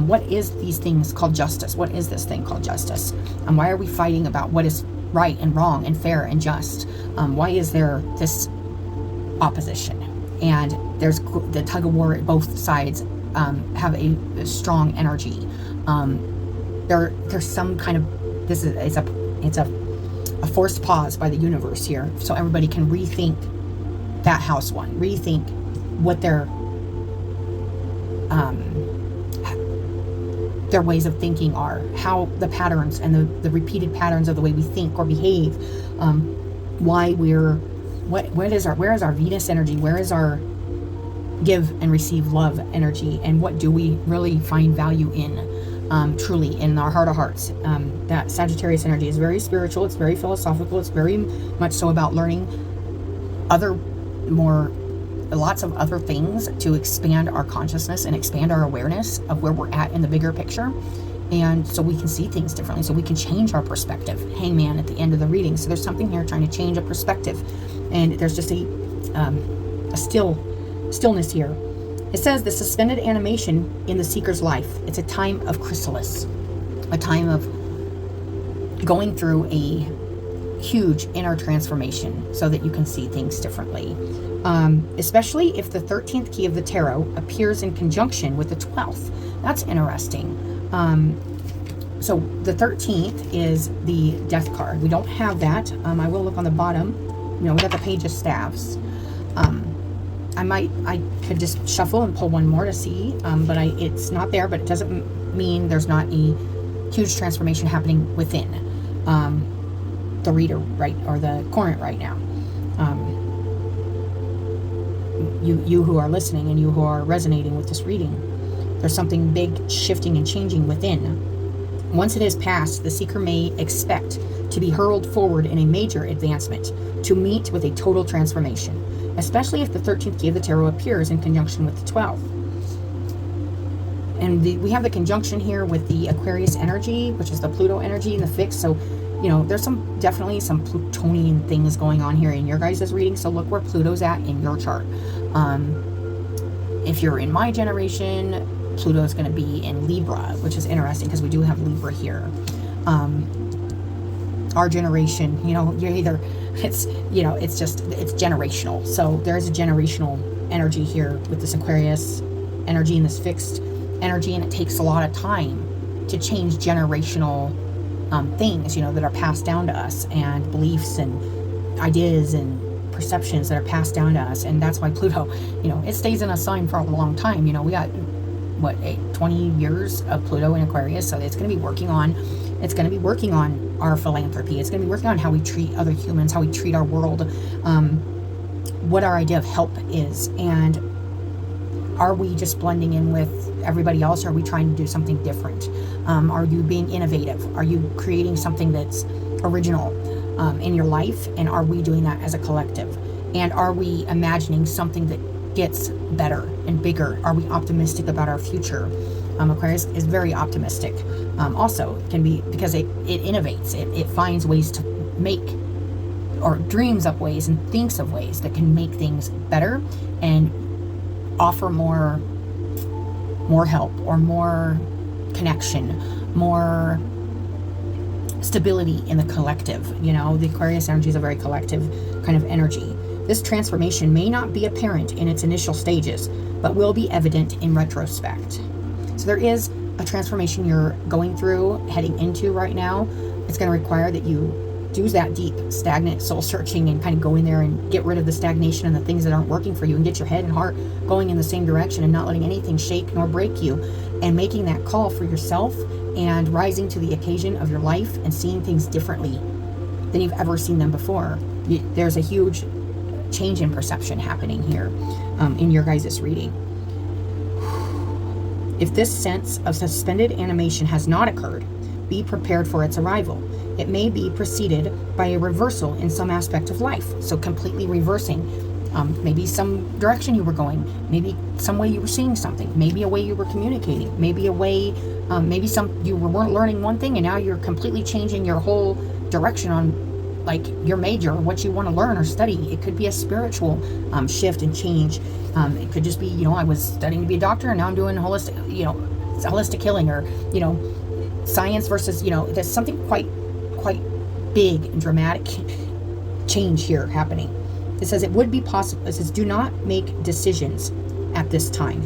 what is these things called justice, what is this thing called justice, and why are we fighting about what is right and wrong and fair and just? Why is there this opposition? And there's the tug of war at both sides have a strong energy. There's some kind of, it's a forced pause by the universe here, so everybody can rethink that house one, rethink what their ways of thinking are, how the patterns and the repeated patterns of the way we think or behave why we're, where is our Venus energy? Where is our give and receive love energy? And what do we really find value in, truly, in our heart of hearts? That Sagittarius energy is very spiritual. It's very philosophical. It's very much so about learning lots of other things to expand our consciousness and expand our awareness of where we're at in the bigger picture. And so we can see things differently, so we can change our perspective. Hangman at the end of the reading. So there's something here trying to change a perspective. And there's just a stillness here. It says the suspended animation in the seeker's life. It's a time of chrysalis, a time of going through a huge inner transformation so that you can see things differently. Especially if the 13th key of the tarot appears in conjunction with the 12th. That's interesting. So the 13th is the death card. We don't have that. I will look on the bottom. We got the page of staffs. I could just shuffle and pull one more to see, but it's not there, but it doesn't mean there's not a huge transformation happening within the reader, right, or the current right now. You who are listening and you who are resonating with this reading, there's something big shifting and changing within. Once it is passed, the seeker may expect to be hurled forward in a major advancement, to meet with a total transformation, especially if the 13th key of the tarot appears in conjunction with the 12th. And we have the conjunction here with the Aquarius energy, which is the Pluto energy in the fixed. So, there's definitely some Plutonian things going on here in your guys' reading. So look where Pluto's at in your chart. If you're in my generation, Pluto's going to be in Libra, which is interesting because we do have Libra here. Our generation, you're either, it's generational. So there's a generational energy here with this Aquarius energy and this fixed energy, and it takes a lot of time to change generational things, that are passed down to us, and beliefs and ideas and perceptions that are passed down to us. And that's why Pluto, it stays in a sign for a long time. We got 20 years of Pluto in Aquarius, so it's going to be working on our philanthropy. It's going to be working on how we treat other humans, how we treat our world, what our idea of help is, and are we just blending in with everybody else? Or are we trying to do something different? Are you being innovative? Are you creating something that's original in your life? And are we doing that as a collective? And are we imagining something that gets better and bigger? Are we optimistic about our future? Aquarius is very optimistic. Also, it can be because it innovates. It finds ways to make, or dreams up ways and thinks of ways that can make things better and offer more help, or more connection, more stability in the collective. The Aquarius energy is a very collective kind of energy. This transformation may not be apparent in its initial stages, but will be evident in retrospect. So there is a transformation you're going through, heading into right now. It's going to require that you do that deep, stagnant soul searching and kind of go in there and get rid of the stagnation and the things that aren't working for you, and get your head and heart going in the same direction and not letting anything shake nor break you, and making that call for yourself and rising to the occasion of your life and seeing things differently than you've ever seen them before. There's a huge change in perception happening here in your guys' reading. If this sense of suspended animation has not occurred, be prepared for its arrival. It may be preceded by a reversal in some aspect of life. So completely reversing. Maybe some direction you were going. Maybe some way you were seeing something. Maybe a way you were communicating. Maybe a way, you weren't learning one thing and now you're completely changing your whole direction on your major, what you want to learn or study. It could be a spiritual shift and change. It could just be, I was studying to be a doctor and now I'm doing holistic healing, or, science versus, there's something quite big and dramatic change here happening. It says it would be possible. It says do not make decisions at this time.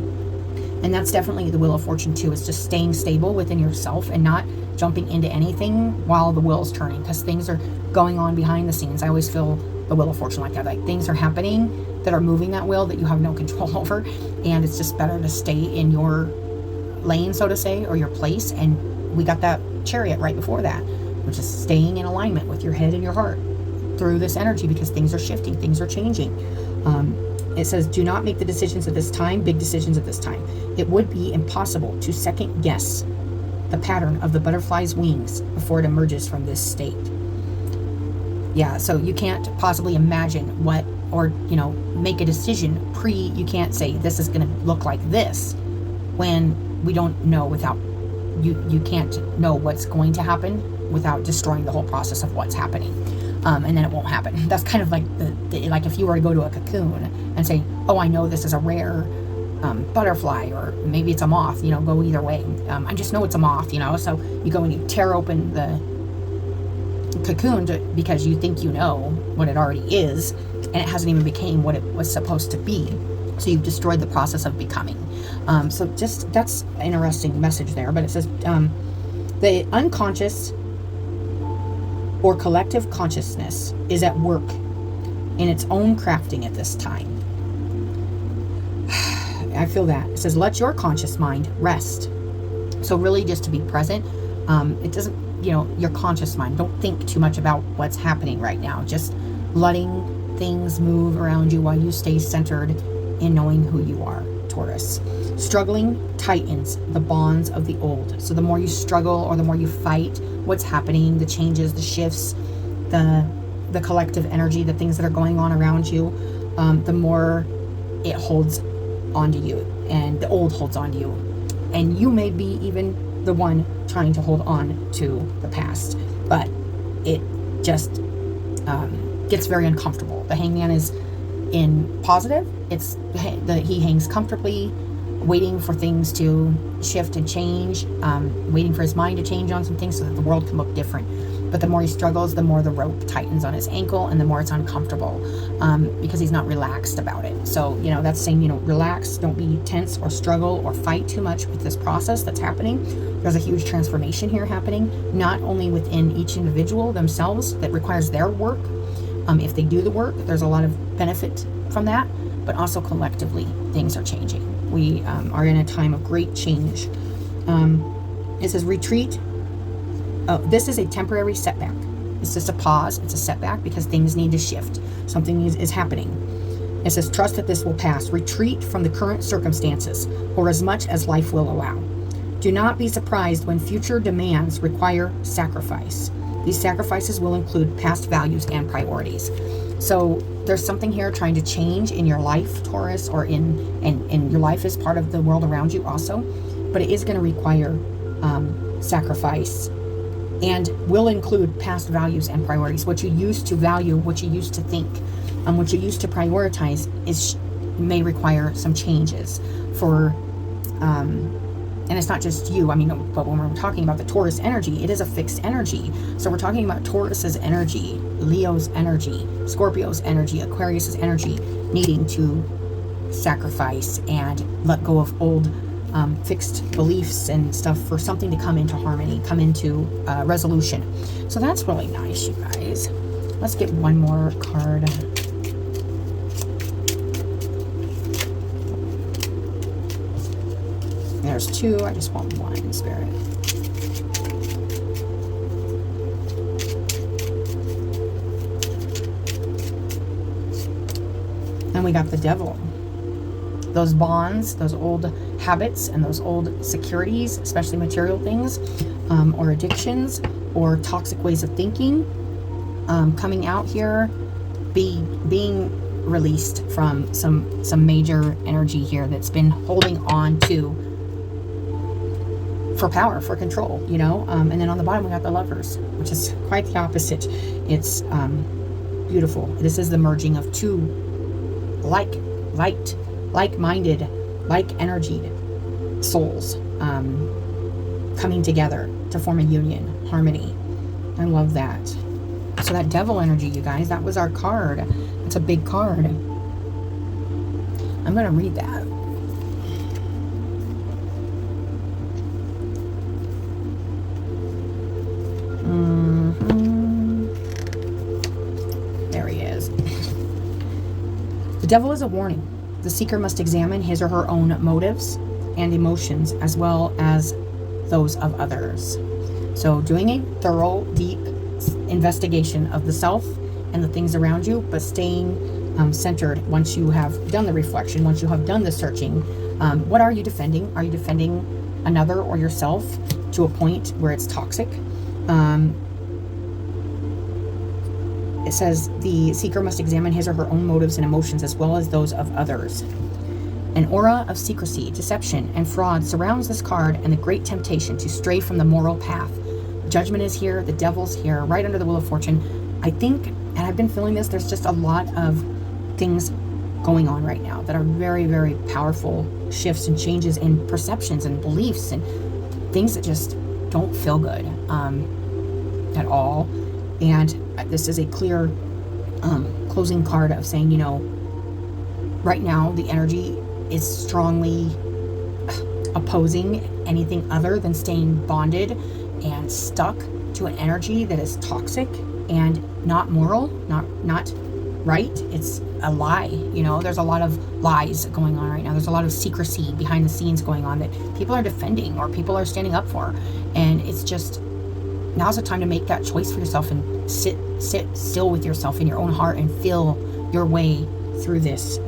And that's definitely the Wheel of Fortune too. It's just staying stable within yourself and not jumping into anything while the wheel's turning, because things are going on behind the scenes. I always feel the Wheel of Fortune like that. Like things are happening that are moving that wheel that you have no control over. And it's just better to stay in your lane, so to say, or your place. And we got that Chariot right before that, which is staying in alignment with your head and your heart. through this energy because things are shifting, things are changing. It says, do not make the decisions at this time, big decisions at this time. It would be impossible to second guess the pattern of the butterfly's wings before it emerges from this state. Yeah, so you can't possibly imagine what, or, you know, make a decision you can't say this is going to look like this when we don't know without, you can't know what's going to happen without destroying the whole process of what's happening. And then it won't happen. That's kind of like like if you were to go to a cocoon and say, oh, I know this is a rare butterfly, or maybe it's a moth, you know, go either way. I just know it's a moth, you know, so you go and you tear open the cocoon because you think you know what it already is, and it hasn't even became what it was supposed to be. So you've destroyed the process of becoming. So just, that's an interesting message there. But it says the unconscious or collective consciousness is at work in its own crafting at this time. I feel that. It says, let your conscious mind rest. So really just to be present. It doesn't, you know, your conscious mind, don't think too much about what's happening right now. Just letting things move around you while you stay centered in knowing who you are, Taurus. Struggling tightens the bonds of the old. So the more you struggle or the more you fight what's happening, the changes, the shifts, the collective energy, the things that are going on around you, the more it holds onto you, and the old holds onto you. And you may be even the one trying to hold on to the past, but it just gets very uncomfortable. The hangman is in positive. He hangs comfortably, waiting for things to shift and change, waiting for his mind to change on some things so that the world can look different. But the more he struggles, the more the rope tightens on his ankle, and the more it's uncomfortable, because he's not relaxed about it. So, you know, that's saying, you know, relax, don't be tense or struggle or fight too much with this process that's happening. There's a huge transformation here happening, not only within each individual themselves that requires their work. If they do the work, there's a lot of benefit from that, but also collectively, things are changing. We are in a time of great change. It says retreat. Oh, this is a temporary setback. It's just a pause. It's a setback because things need to shift. Something is happening. It says trust that this will pass. Retreat from the current circumstances, or as much as life will allow. Do not be surprised when future demands require sacrifice. These sacrifices will include past values and priorities. So there's something here trying to change in your life, Taurus, or in your life is part of the world around you also, but it is going to require sacrifice, and will include past values and priorities. What you used to value, what you used to think, what you used to prioritize may require some changes for, and it's not just you. I mean, but when we're talking about the Taurus energy, it is a fixed energy. So we're talking about Taurus's energy, Leo's energy, Scorpio's energy, Aquarius's energy, needing to sacrifice and let go of old fixed beliefs and stuff for something to come into harmony, come into resolution. So that's really nice, you guys. Let's get one more card. There's two. I just want one, Spirit. And we got the Devil. Those bonds, those old habits, and those old securities, especially material things, or addictions, or toxic ways of thinking, coming out here, being released from some major energy here that's been holding on to for power, for control, you know. And then on the bottom we got the Lovers, which is quite the opposite. It's beautiful. This is the merging of two like-minded, like-energied souls coming together to form a union, harmony. I love that. So that Devil energy, you guys, that was our card. It's a big card. I'm going to read that. There he is. The Devil is a warning. The seeker must examine his or her own motives and emotions as well as those of others. So doing a thorough, deep investigation of the self and and the things around you, but staying centered once you have done the reflection, once you have done the searching. What are you defending? Are you defending another or yourself to a point where it's toxic? It says the seeker must examine his or her own motives and emotions as well as those of others. An aura of secrecy, deception, and fraud surrounds this card, and the great temptation to stray from the moral path. Judgment is here, the devil's here, right under the Wheel of Fortune. I think, and I've been feeling this, there's just a lot of things going on right now that are very, very powerful shifts and changes in perceptions and beliefs and things that just don't feel good at all. And this is a clear closing card of saying, you know, right now the energy is strongly opposing anything other than staying bonded and stuck to an energy that is toxic and not moral, not right. It's a lie. You know, there's a lot of lies going on right now. There's a lot of secrecy behind the scenes going on that people are defending or people are standing up for. And it's just, now's the time to make that choice for yourself and sit still with yourself in your own heart and feel your way through this.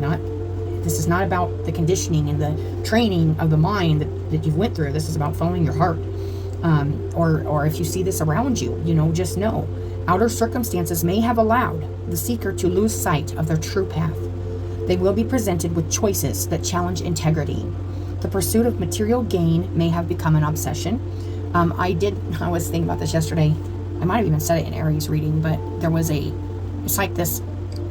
This is not about the conditioning and the training of the mind that you've went through. This is about following your heart. Or if you see this around you, you know, just know outer circumstances may have allowed the seeker to lose sight of their true path. They will be presented with choices that challenge integrity. The pursuit of material gain may have become an obsession. I was thinking about this yesterday. I might have even said it in Aries reading, but it's like this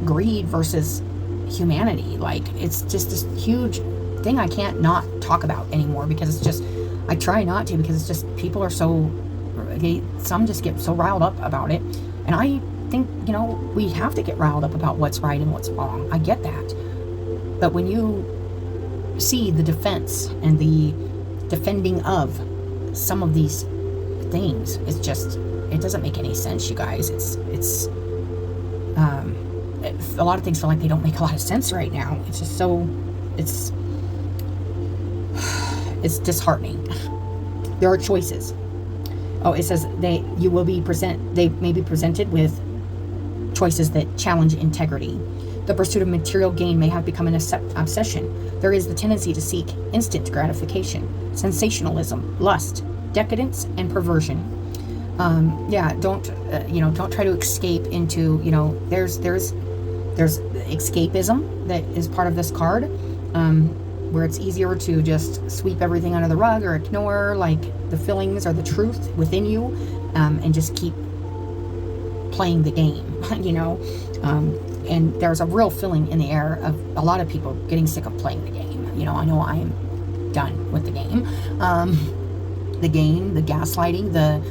greed versus humanity. Like, it's just this huge thing I can't not talk about anymore, because it's just, I try not to, because it's just, people are some just get so riled up about it. And I think, you know, we have to get riled up about what's right and what's wrong. I get that. But when you see the defense and the defending of some of these things, it's just, it doesn't make any sense, you guys. A lot of things feel like they don't make a lot of sense right now. It's just so, it's disheartening. There are choices. Oh, it says they may be presented with choices that challenge integrity. The pursuit of material gain may have become an obsession. There is the tendency to seek instant gratification, sensationalism, lust, decadence, and perversion. Don't try to escape into, you know, there's escapism that is part of this card, where it's easier to just sweep everything under the rug or ignore, like, the feelings or the truth within you, and just keep playing the game, you know. And there's a real feeling in the air of a lot of people getting sick of playing the game. You know, I know I am done with the game. The gaslighting, the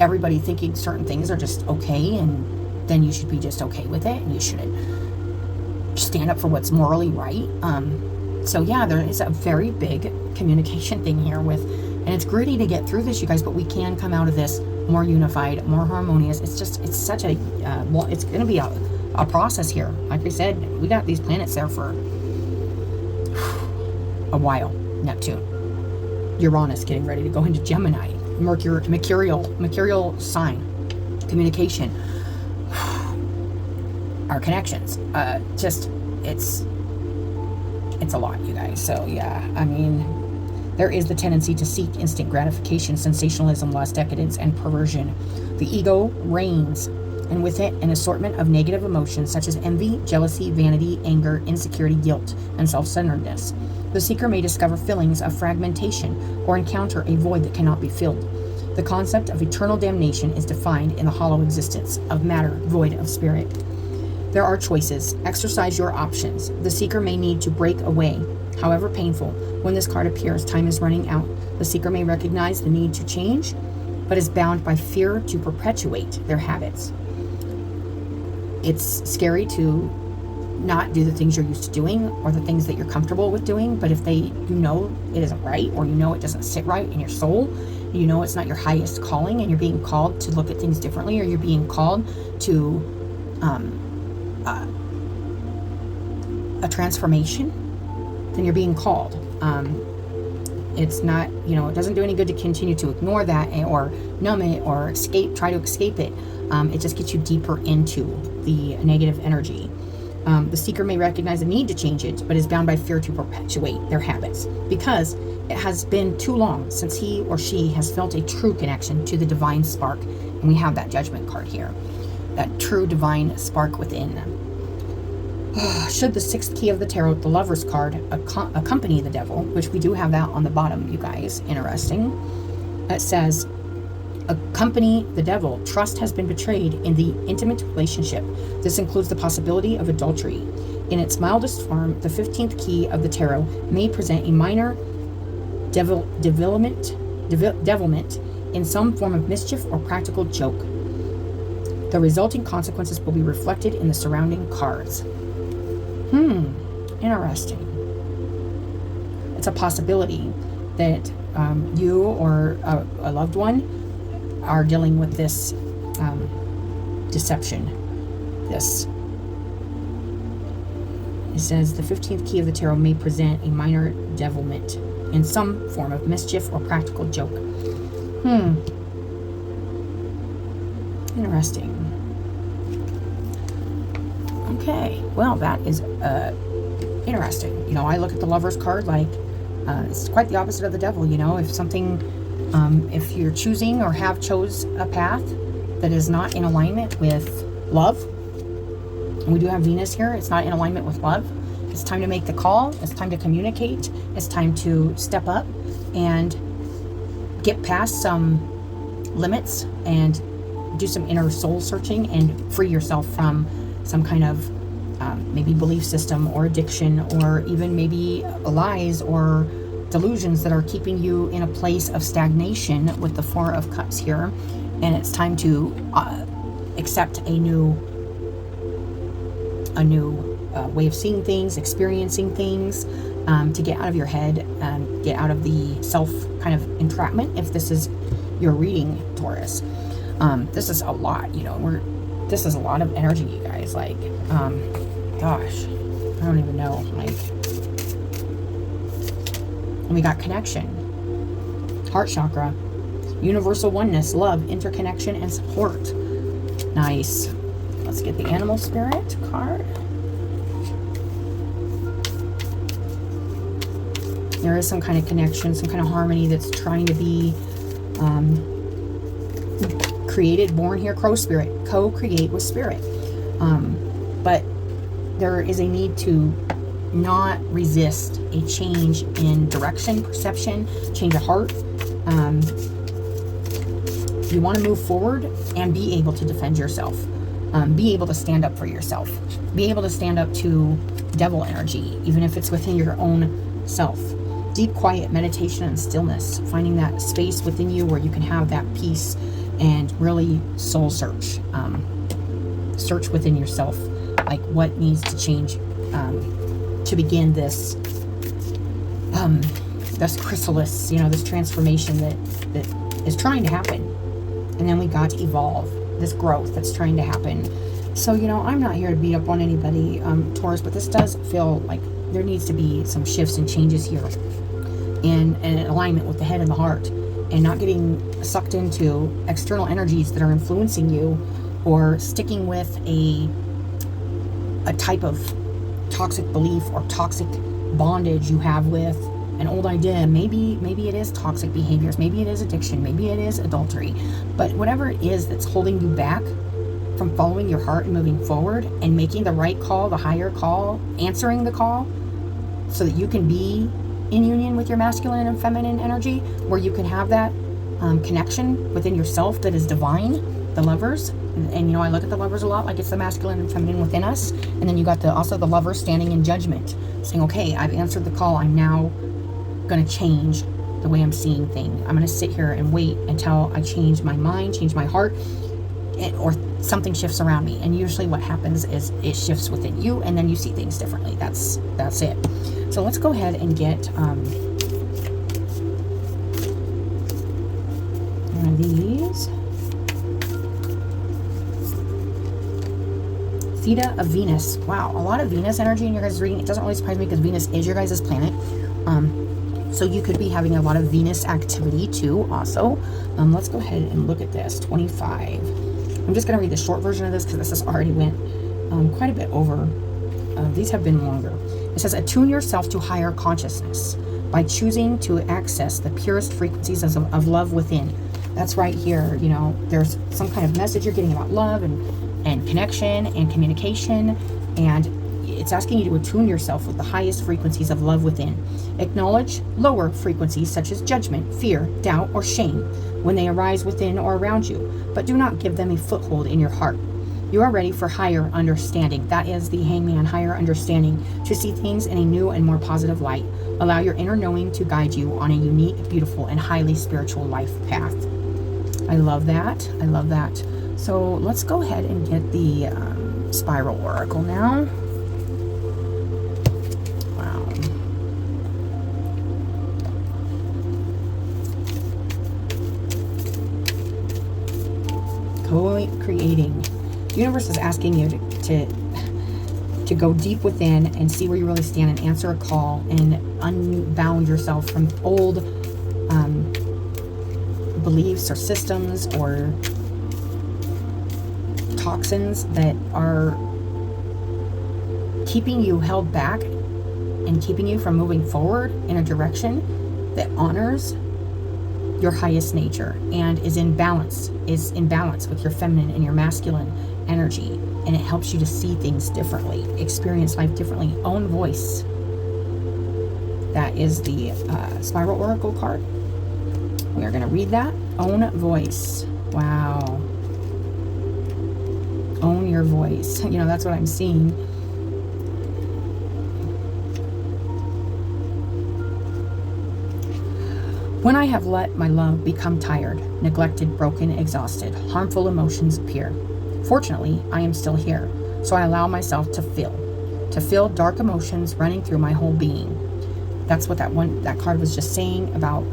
everybody thinking certain things are just okay, and then you should be just okay with it, and you shouldn't stand up for what's morally right. So yeah, there is a very big communication thing here and it's gritty to get through this, you guys, but we can come out of this more unified, more harmonious. It's such a, it's going to be a process here. Like we said, we got these planets there for a while. Neptune, Uranus getting ready to go into Gemini, Mercurial sign, communication, our connections. It's a lot, you guys. So yeah, I mean, there is the tendency to seek instant gratification, sensationalism, lust, decadence, and perversion. The ego reigns, and with it an assortment of negative emotions such as envy, jealousy, vanity, anger, insecurity, guilt, and self-centeredness. The seeker may discover feelings of fragmentation or encounter a void that cannot be filled. The concept of eternal damnation is defined in the hollow existence of matter void of spirit. There are choices. Exercise your options. The seeker may need to break away, however painful. When this card appears, time is running out. The seeker may recognize the need to change, but is bound by fear to perpetuate their habits. It's scary to not do the things you're used to doing or the things that you're comfortable with doing, but if you know it isn't right, or you know it doesn't sit right in your soul, you know it's not your highest calling, and you're being called to look at things differently, or you're being called to a transformation, then you're being called. It's not, you know, it doesn't do any good to continue to ignore that or numb it or try to escape it. It just gets you deeper into the negative energy. The seeker may recognize the need to change it, but is bound by fear to perpetuate their habits because it has been too long since he or she has felt a true connection to the divine spark. And we have that Judgment card here, that true divine spark within. Should the 6th key of the tarot, the Lover's card, accompany the devil, which we do have that on the bottom, you guys, interesting. It says, accompany the devil. Trust has been betrayed in the intimate relationship. This includes the possibility of adultery. In its mildest form, the 15th key of the tarot may present a minor devilment in some form of mischief or practical joke. The resulting consequences will be reflected in the surrounding cards. Interesting. It's a possibility that you or a loved one are dealing with this deception. It says the 15th key of the tarot may present a minor devilment in some form of mischief or practical joke. Interesting. Okay, well, that is interesting. You know, I look at the Lover's card like it's quite the opposite of the devil. You know, if something, if you're choosing or have chose a path that is not in alignment with love, and we do have Venus here, it's not in alignment with love, it's time to make the call, it's time to communicate, it's time to step up and get past some limits and do some inner soul searching and free yourself from some kind of maybe belief system or addiction, or even maybe lies or delusions that are keeping you in a place of stagnation with the 4 of Cups here. And it's time to accept a new way of seeing things, experiencing things, to get out of your head and get out of the self kind of entrapment. If this is your reading, Taurus, this is a lot, you know, this is a lot of energy, you guys. Like, gosh, I don't even know. Like, and we got connection, heart chakra, universal oneness, love, interconnection, and support. Nice. Let's get the animal spirit card. There is some kind of connection, some kind of harmony that's trying to be created, born here. Crow spirit, co-create with spirit. But there is a need to not resist a change in direction, perception, change of heart. You want to move forward and be able to defend yourself. Be able to stand up for yourself. Be able to stand up to devil energy, even if it's within your own self. Deep, quiet meditation and stillness. Finding that space within you where you can have that peace and really soul search. Search within yourself. Like, what needs to change to begin this chrysalis, you know, this transformation that is trying to happen. And then we got to evolve, this growth that's trying to happen. So, you know, I'm not here to beat up on anybody, Taurus, but this does feel like there needs to be some shifts and changes here in alignment with the head and the heart, and not getting sucked into external energies that are influencing you, or sticking with a type of toxic belief or toxic bondage you have with an old idea. Maybe it is toxic behaviors, maybe it is addiction, maybe it is adultery, but whatever it is that's holding you back from following your heart and moving forward and making the right call, the higher call, answering the call, so that you can be in union with your masculine and feminine energy, where you can have that connection within yourself that is divine, the Lovers. And you know, I look at the Lovers a lot like it's the masculine and feminine within us. And then you got also the Lover standing in judgment, saying, okay, I've answered the call, I'm now going to change the way I'm seeing things. I'm going to sit here and wait until I change my mind, change my heart, or something shifts around me. And usually what happens is it shifts within you, and then you see things differently. That's it. So let's go ahead and get one of these. Theta of Venus. Wow, a lot of Venus energy in your guys' reading. It doesn't really surprise me because Venus is your guys' planet. So you could be having a lot of Venus activity too also. Let's go ahead and look at this, 25. I'm just going to read the short version of this because this has already went quite a bit over. These have been longer. It says, attune yourself to higher consciousness by choosing to access the purest frequencies of love within. That's right here. You know, there's some kind of message you're getting about love and connection and communication, and it's asking you to attune yourself with the highest frequencies of love within. Acknowledge lower frequencies such as judgment, fear, doubt, or shame when they arise within or around you, but do not give them a foothold in your heart. You are ready for higher understanding. That is the Hangman, higher understanding, to see things in a new and more positive light. Allow your inner knowing to guide you on a unique, beautiful, and highly spiritual life path. I love that. I love that. So let's go ahead and get the Spiral Oracle now. Wow. Co-creating. The universe is asking you to go deep within and see where you really stand and answer a call and unbound yourself from old beliefs or systems or toxins that are keeping you held back and keeping you from moving forward in a direction that honors your highest nature and is in balance with your feminine and your masculine energy, and it helps you to see things differently, experience life differently, own voice. That is the Spiral Oracle card. We are going to read that. Own voice. Wow. Own your voice. You know, that's what I'm seeing. When I have let my love become tired, neglected, broken, exhausted, harmful emotions appear. Fortunately, I am still here, so I allow myself to feel dark emotions running through my whole being. That's what that card was just saying about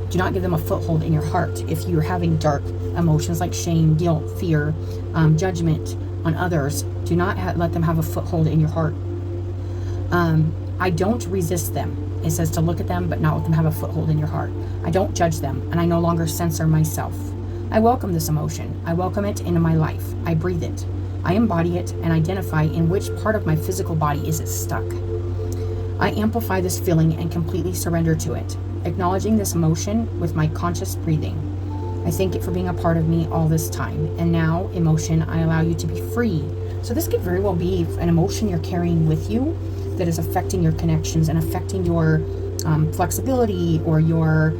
do not give them a foothold in your heart. If you're having dark emotions like shame, guilt, fear, judgment on others, do not let them have a foothold in your heart. I don't resist them. It says to look at them, but not let them have a foothold in your heart. I don't judge them, and I no longer censor myself. I welcome this emotion. I welcome it into my life. I breathe it. I embody it and identify in which part of my physical body is it stuck. I amplify this feeling and completely surrender to it, acknowledging this emotion with my conscious breathing. I thank it for being a part of me all this time. And now, emotion, I allow you to be free. So this could very well be an emotion you're carrying with you that is affecting your connections and affecting your flexibility, or your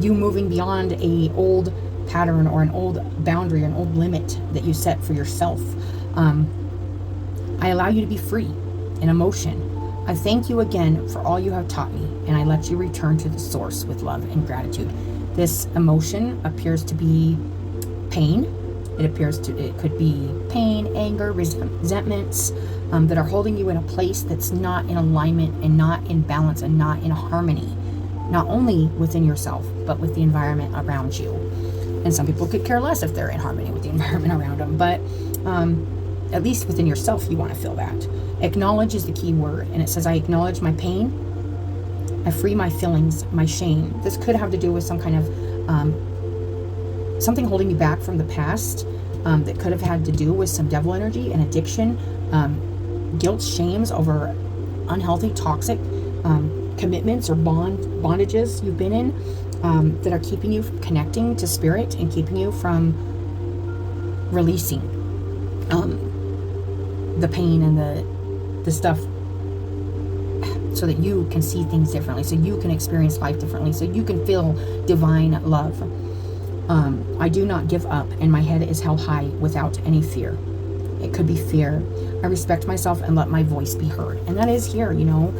you moving beyond a old pattern or an old boundary, an old limit that you set for yourself. I allow you to be free in emotion. I thank you again for all you have taught me, and I let you return to the source with love and gratitude. This emotion appears to be pain. It could be pain, anger, resentments that are holding you in a place that's not in alignment and not in balance and not in harmony, not only within yourself, but with the environment around you. And some people could care less if they're in harmony with the environment around them, but at least within yourself, you want to feel that. Acknowledge is the key word, and it says, I acknowledge my pain. I free my feelings, my shame. This could have to do with some kind of something holding you back from the past that could have had to do with some devil energy and addiction, guilt, shames over unhealthy, toxic commitments or bondages you've been in that are keeping you from connecting to spirit and keeping you from releasing the pain and the stuff, so that you can see things differently, so you can experience life differently, so you can feel divine love. I do not give up, and my head is held high without any fear. It could be fear. I respect myself and let my voice be heard. And that is here, you know,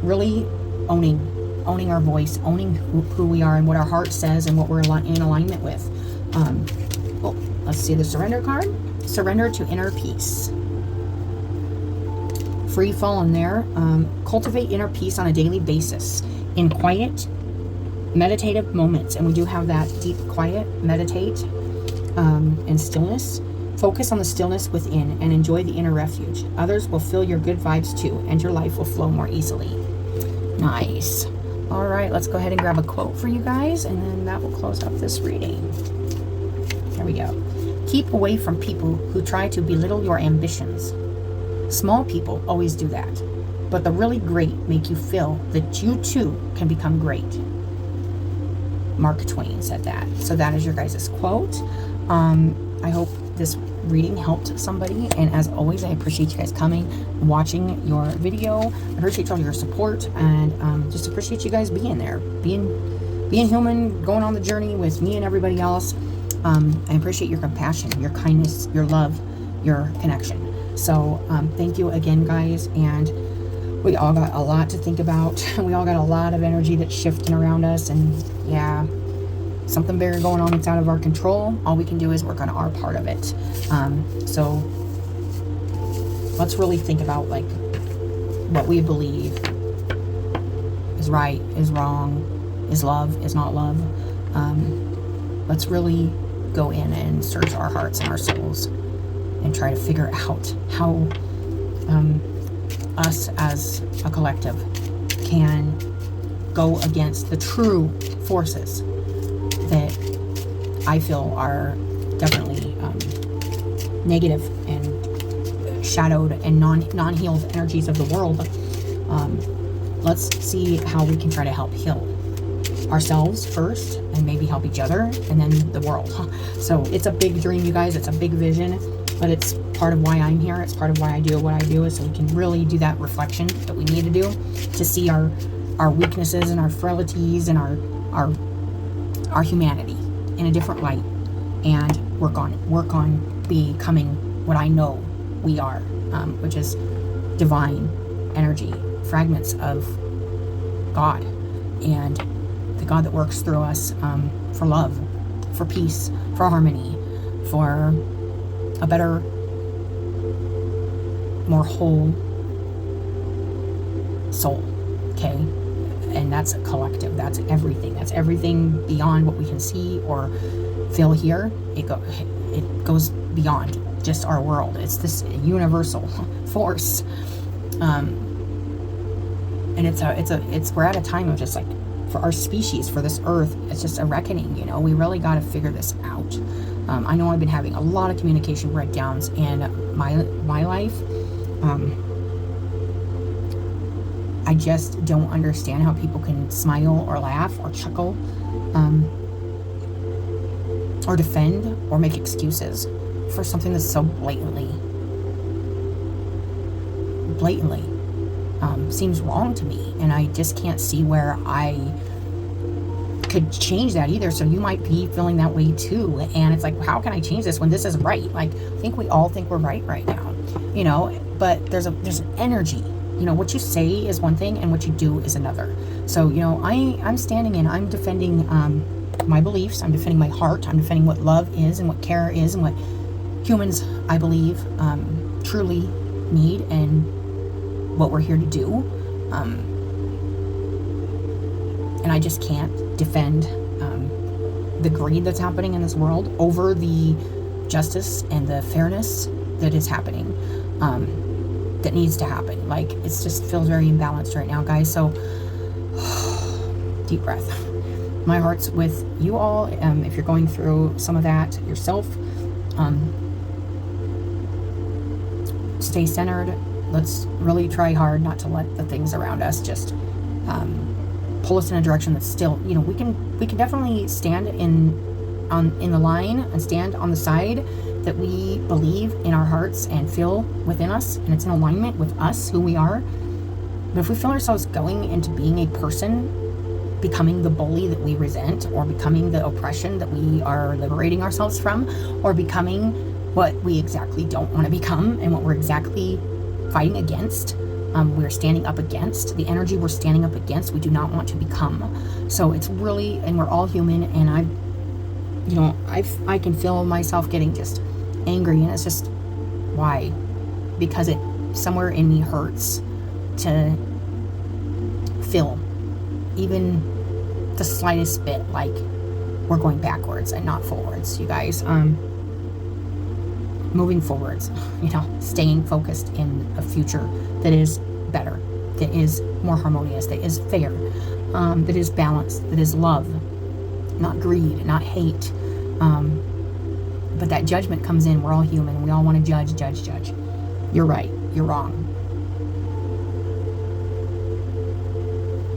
really owning our voice, owning who we are and what our heart says and what we're in alignment with. Well, let's see the surrender card. Surrender to inner peace. Free fall in there. Cultivate inner peace on a daily basis in quiet, meditative moments. And we do have that deep quiet, meditate, and stillness. Focus on the stillness within and enjoy the inner refuge. Others will feel your good vibes too, and your life will flow more easily. Nice. All right, let's go ahead and grab a quote for you guys, and then that will close up this reading. Here we go. Keep away from people who try to belittle your ambitions. Small people always do that, but the really great make you feel that you too can become great. Mark Twain said that. So that is your guys' quote. I hope this reading helped somebody, and as always, I appreciate you guys coming, watching your video. I appreciate all your support, and just appreciate you guys being there, being human, going on the journey with me and everybody else. I appreciate your compassion, your kindness, your love, your connection. So thank you again, guys, and we all got a lot to think about. We all got a lot of energy that's shifting around us, and yeah, something bigger going on that's out of our control. All we can do is work on our part of it. So let's really think about like what we believe is right, is wrong, is love, is not love. Let's really go in and search our hearts and our souls and try to figure out how us as a collective can go against the true forces that I feel are definitely negative and shadowed and non-healed energies of the world. Let's see how we can try to help heal ourselves first, and maybe help each other, and then the world. So it's a big dream, you guys. It's a big vision, but it's part of why I'm here. It's part of why I do what I do, is so we can really do that reflection that we need to do to see our weaknesses and our frailties and our humanity in a different light, and work on becoming what I know we are, which is divine energy, fragments of God, and the God that works through us for love, for peace, for harmony, for a better, more whole soul. Okay? And that's a collective. That's everything. That's everything beyond what we can see or feel here. It goes beyond just our world. It's this universal force. And we're at a time of just like, for our species, for this earth, it's just a reckoning, you know. We really got to figure this out. I know I've been having a lot of communication breakdowns in my life. I just don't understand how people can smile or laugh or chuckle, or defend or make excuses for something that's so blatantly seems wrong to me, and I just can't see where I could change that either. So you might be feeling that way too, and it's like, how can I change this when this is right? Like, I think we all think we're right now, you know, but there's an energy. You know, what you say is one thing and what you do is another. So, you know, I'm standing in, I'm defending my beliefs, I'm defending my heart, I'm defending what love is and what care is and what humans, I believe, truly need and what we're here to do. And I just can't defend the greed that's happening in this world over the justice and the fairness that is happening. That needs to happen. Like, it just feels very imbalanced right now, guys. So deep breath. My heart's with you all. If you're going through some of that yourself, stay centered. Let's really try hard not to let the things around us just pull us in a direction that's still, you know, we can definitely stand in the line and stand on the side that we believe in our hearts and feel within us, and it's in alignment with us, who we are. But if we feel ourselves going into being a person, becoming the bully that we resent, or becoming the oppression that we are liberating ourselves from, or becoming what we exactly don't want to become and what we're exactly fighting against, we're standing up against, the energy we're standing up against, we do not want to become. So it's really, and we're all human, and I can feel myself getting just angry, and it's just, why? Because it somewhere in me hurts to feel even the slightest bit like we're going backwards and not forwards, you guys. moving forwards, staying focused in a future that is better, that is more harmonious, that is fair, that is balanced, that is love, not greed, not hate. But that judgment comes in. We're all human. We all want to judge. You're right. You're wrong.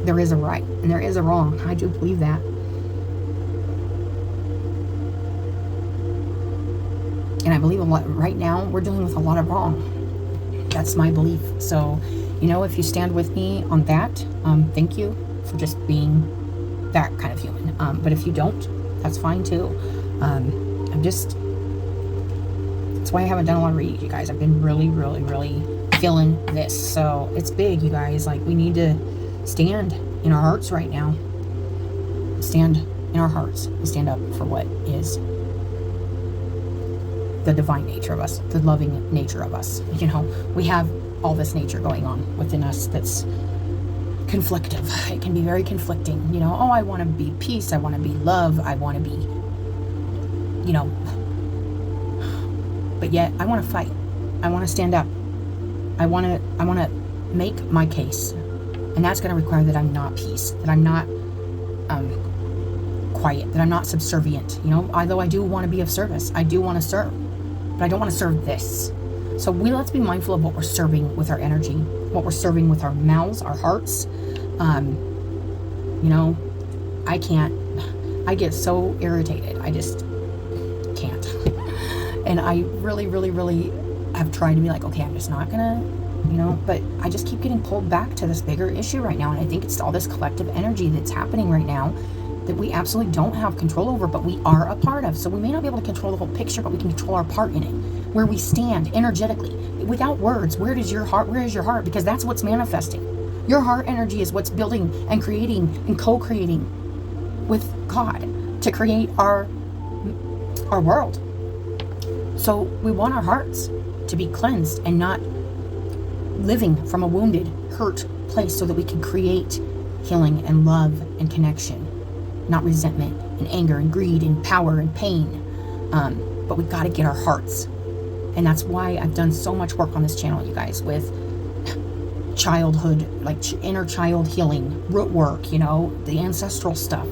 There is a right and there is a wrong. I do believe that. And I believe right now we're dealing with a lot of wrong. That's my belief. So, if you stand with me on that, thank you for just being that kind of human. But if you don't, that's fine too. That's why I haven't done a lot of readings, you guys. I've been really, really, really feeling this. So it's big, you guys. Like, we need to stand in our hearts right now. Stand in our hearts and stand up for what is the divine nature of us, the loving nature of us. We have all this nature going on within us that's conflictive. It can be very conflicting. I want to be peace. I want to be love. I want to be, but yet I want to fight. I want to stand up. I want to make my case. And that's going to require that I'm not peace, that I'm not quiet, that I'm not subservient. Although I do want to be of service, I do want to serve, but I don't want to serve this. So let's be mindful of what we're serving with our energy, what we're serving with our mouths, our hearts. I get so irritated. I just can't. And I really, really, really have tried to be like, okay, I'm just not gonna, but I just keep getting pulled back to this bigger issue right now. And I think it's all this collective energy that's happening right now that we absolutely don't have control over, but we are a part of. So we may not be able to control the whole picture, but we can control our part in it, where we stand energetically without words. Where is your heart? Because that's what's manifesting. Your heart energy is what's building and creating and co-creating with God to create our world. So we want our hearts to be cleansed and not living from a wounded, hurt place, so that we can create healing and love and connection, not resentment and anger and greed and power and pain. But we got to get our hearts. And that's why I've done so much work on this channel, you guys, with childhood, like inner child healing, root work, the ancestral stuff,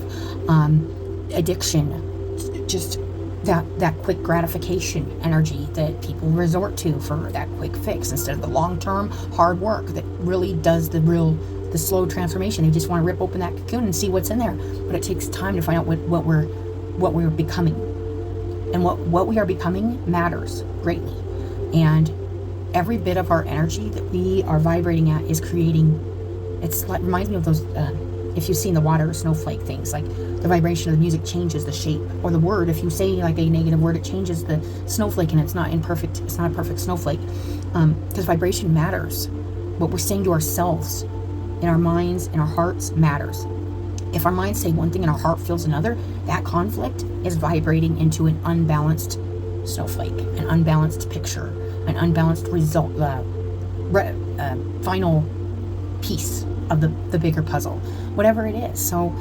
addiction, just that quick gratification energy that people resort to for that quick fix instead of the long-term hard work that really does the slow transformation. They just want to rip open that cocoon and see what's in there, but it takes time to find out what we're becoming, and what we are becoming matters greatly. And every bit of our energy that we are vibrating at is creating. Reminds me of those. If you've seen the water snowflake things, like the vibration of the music changes the shape, or the word, if you say like a negative word, it changes the snowflake, and it's not a perfect snowflake, because vibration matters. What we're saying to ourselves, in our minds, in our hearts, matters. If our minds say one thing and our heart feels another, that conflict is vibrating into an unbalanced snowflake, an unbalanced picture, an unbalanced result, final piece of the bigger puzzle, whatever it is. So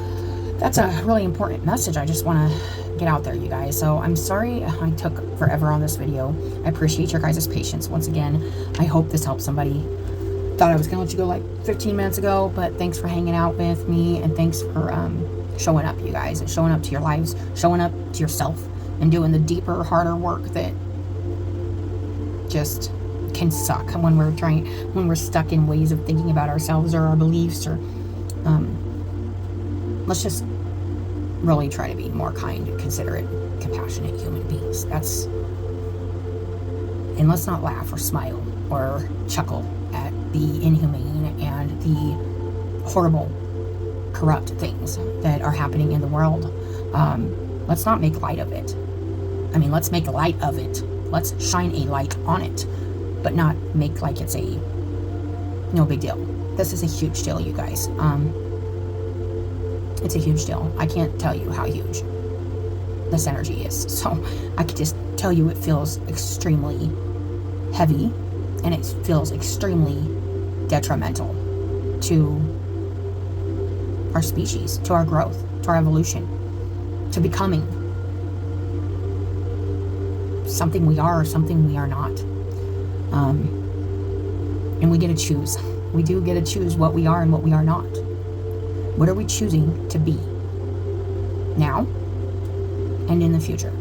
that's a really important message I just want to get out there, you guys. So I'm sorry I took forever on this video. I appreciate your guys' patience once again. I hope this helps somebody. Thought I was gonna let you go like 15 minutes ago, but thanks for hanging out with me, and thanks for showing up, you guys, and showing up to your lives, showing up to yourself, and doing the deeper, harder work that just can suck when we're stuck in ways of thinking about ourselves or our beliefs, or let's just really try to be more kind, considerate, compassionate human beings. And let's not laugh or smile or chuckle at the inhumane and the horrible, corrupt things that are happening in the world. Let's not make light of it. Let's make light of it. Let's shine a light on it, but not make like it's no big deal. This is a huge deal, you guys. It's a huge deal. I can't tell you how huge this energy is. So I could just tell you it feels extremely heavy, and it feels extremely detrimental to our species, to our growth, to our evolution, to becoming something we are or something we are not. And we get to choose. We do get to choose what we are and what we are not. What are we choosing to be now and in the future?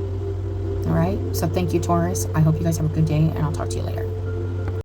All right. So thank you, Taurus. I hope you guys have a good day, and I'll talk to you later.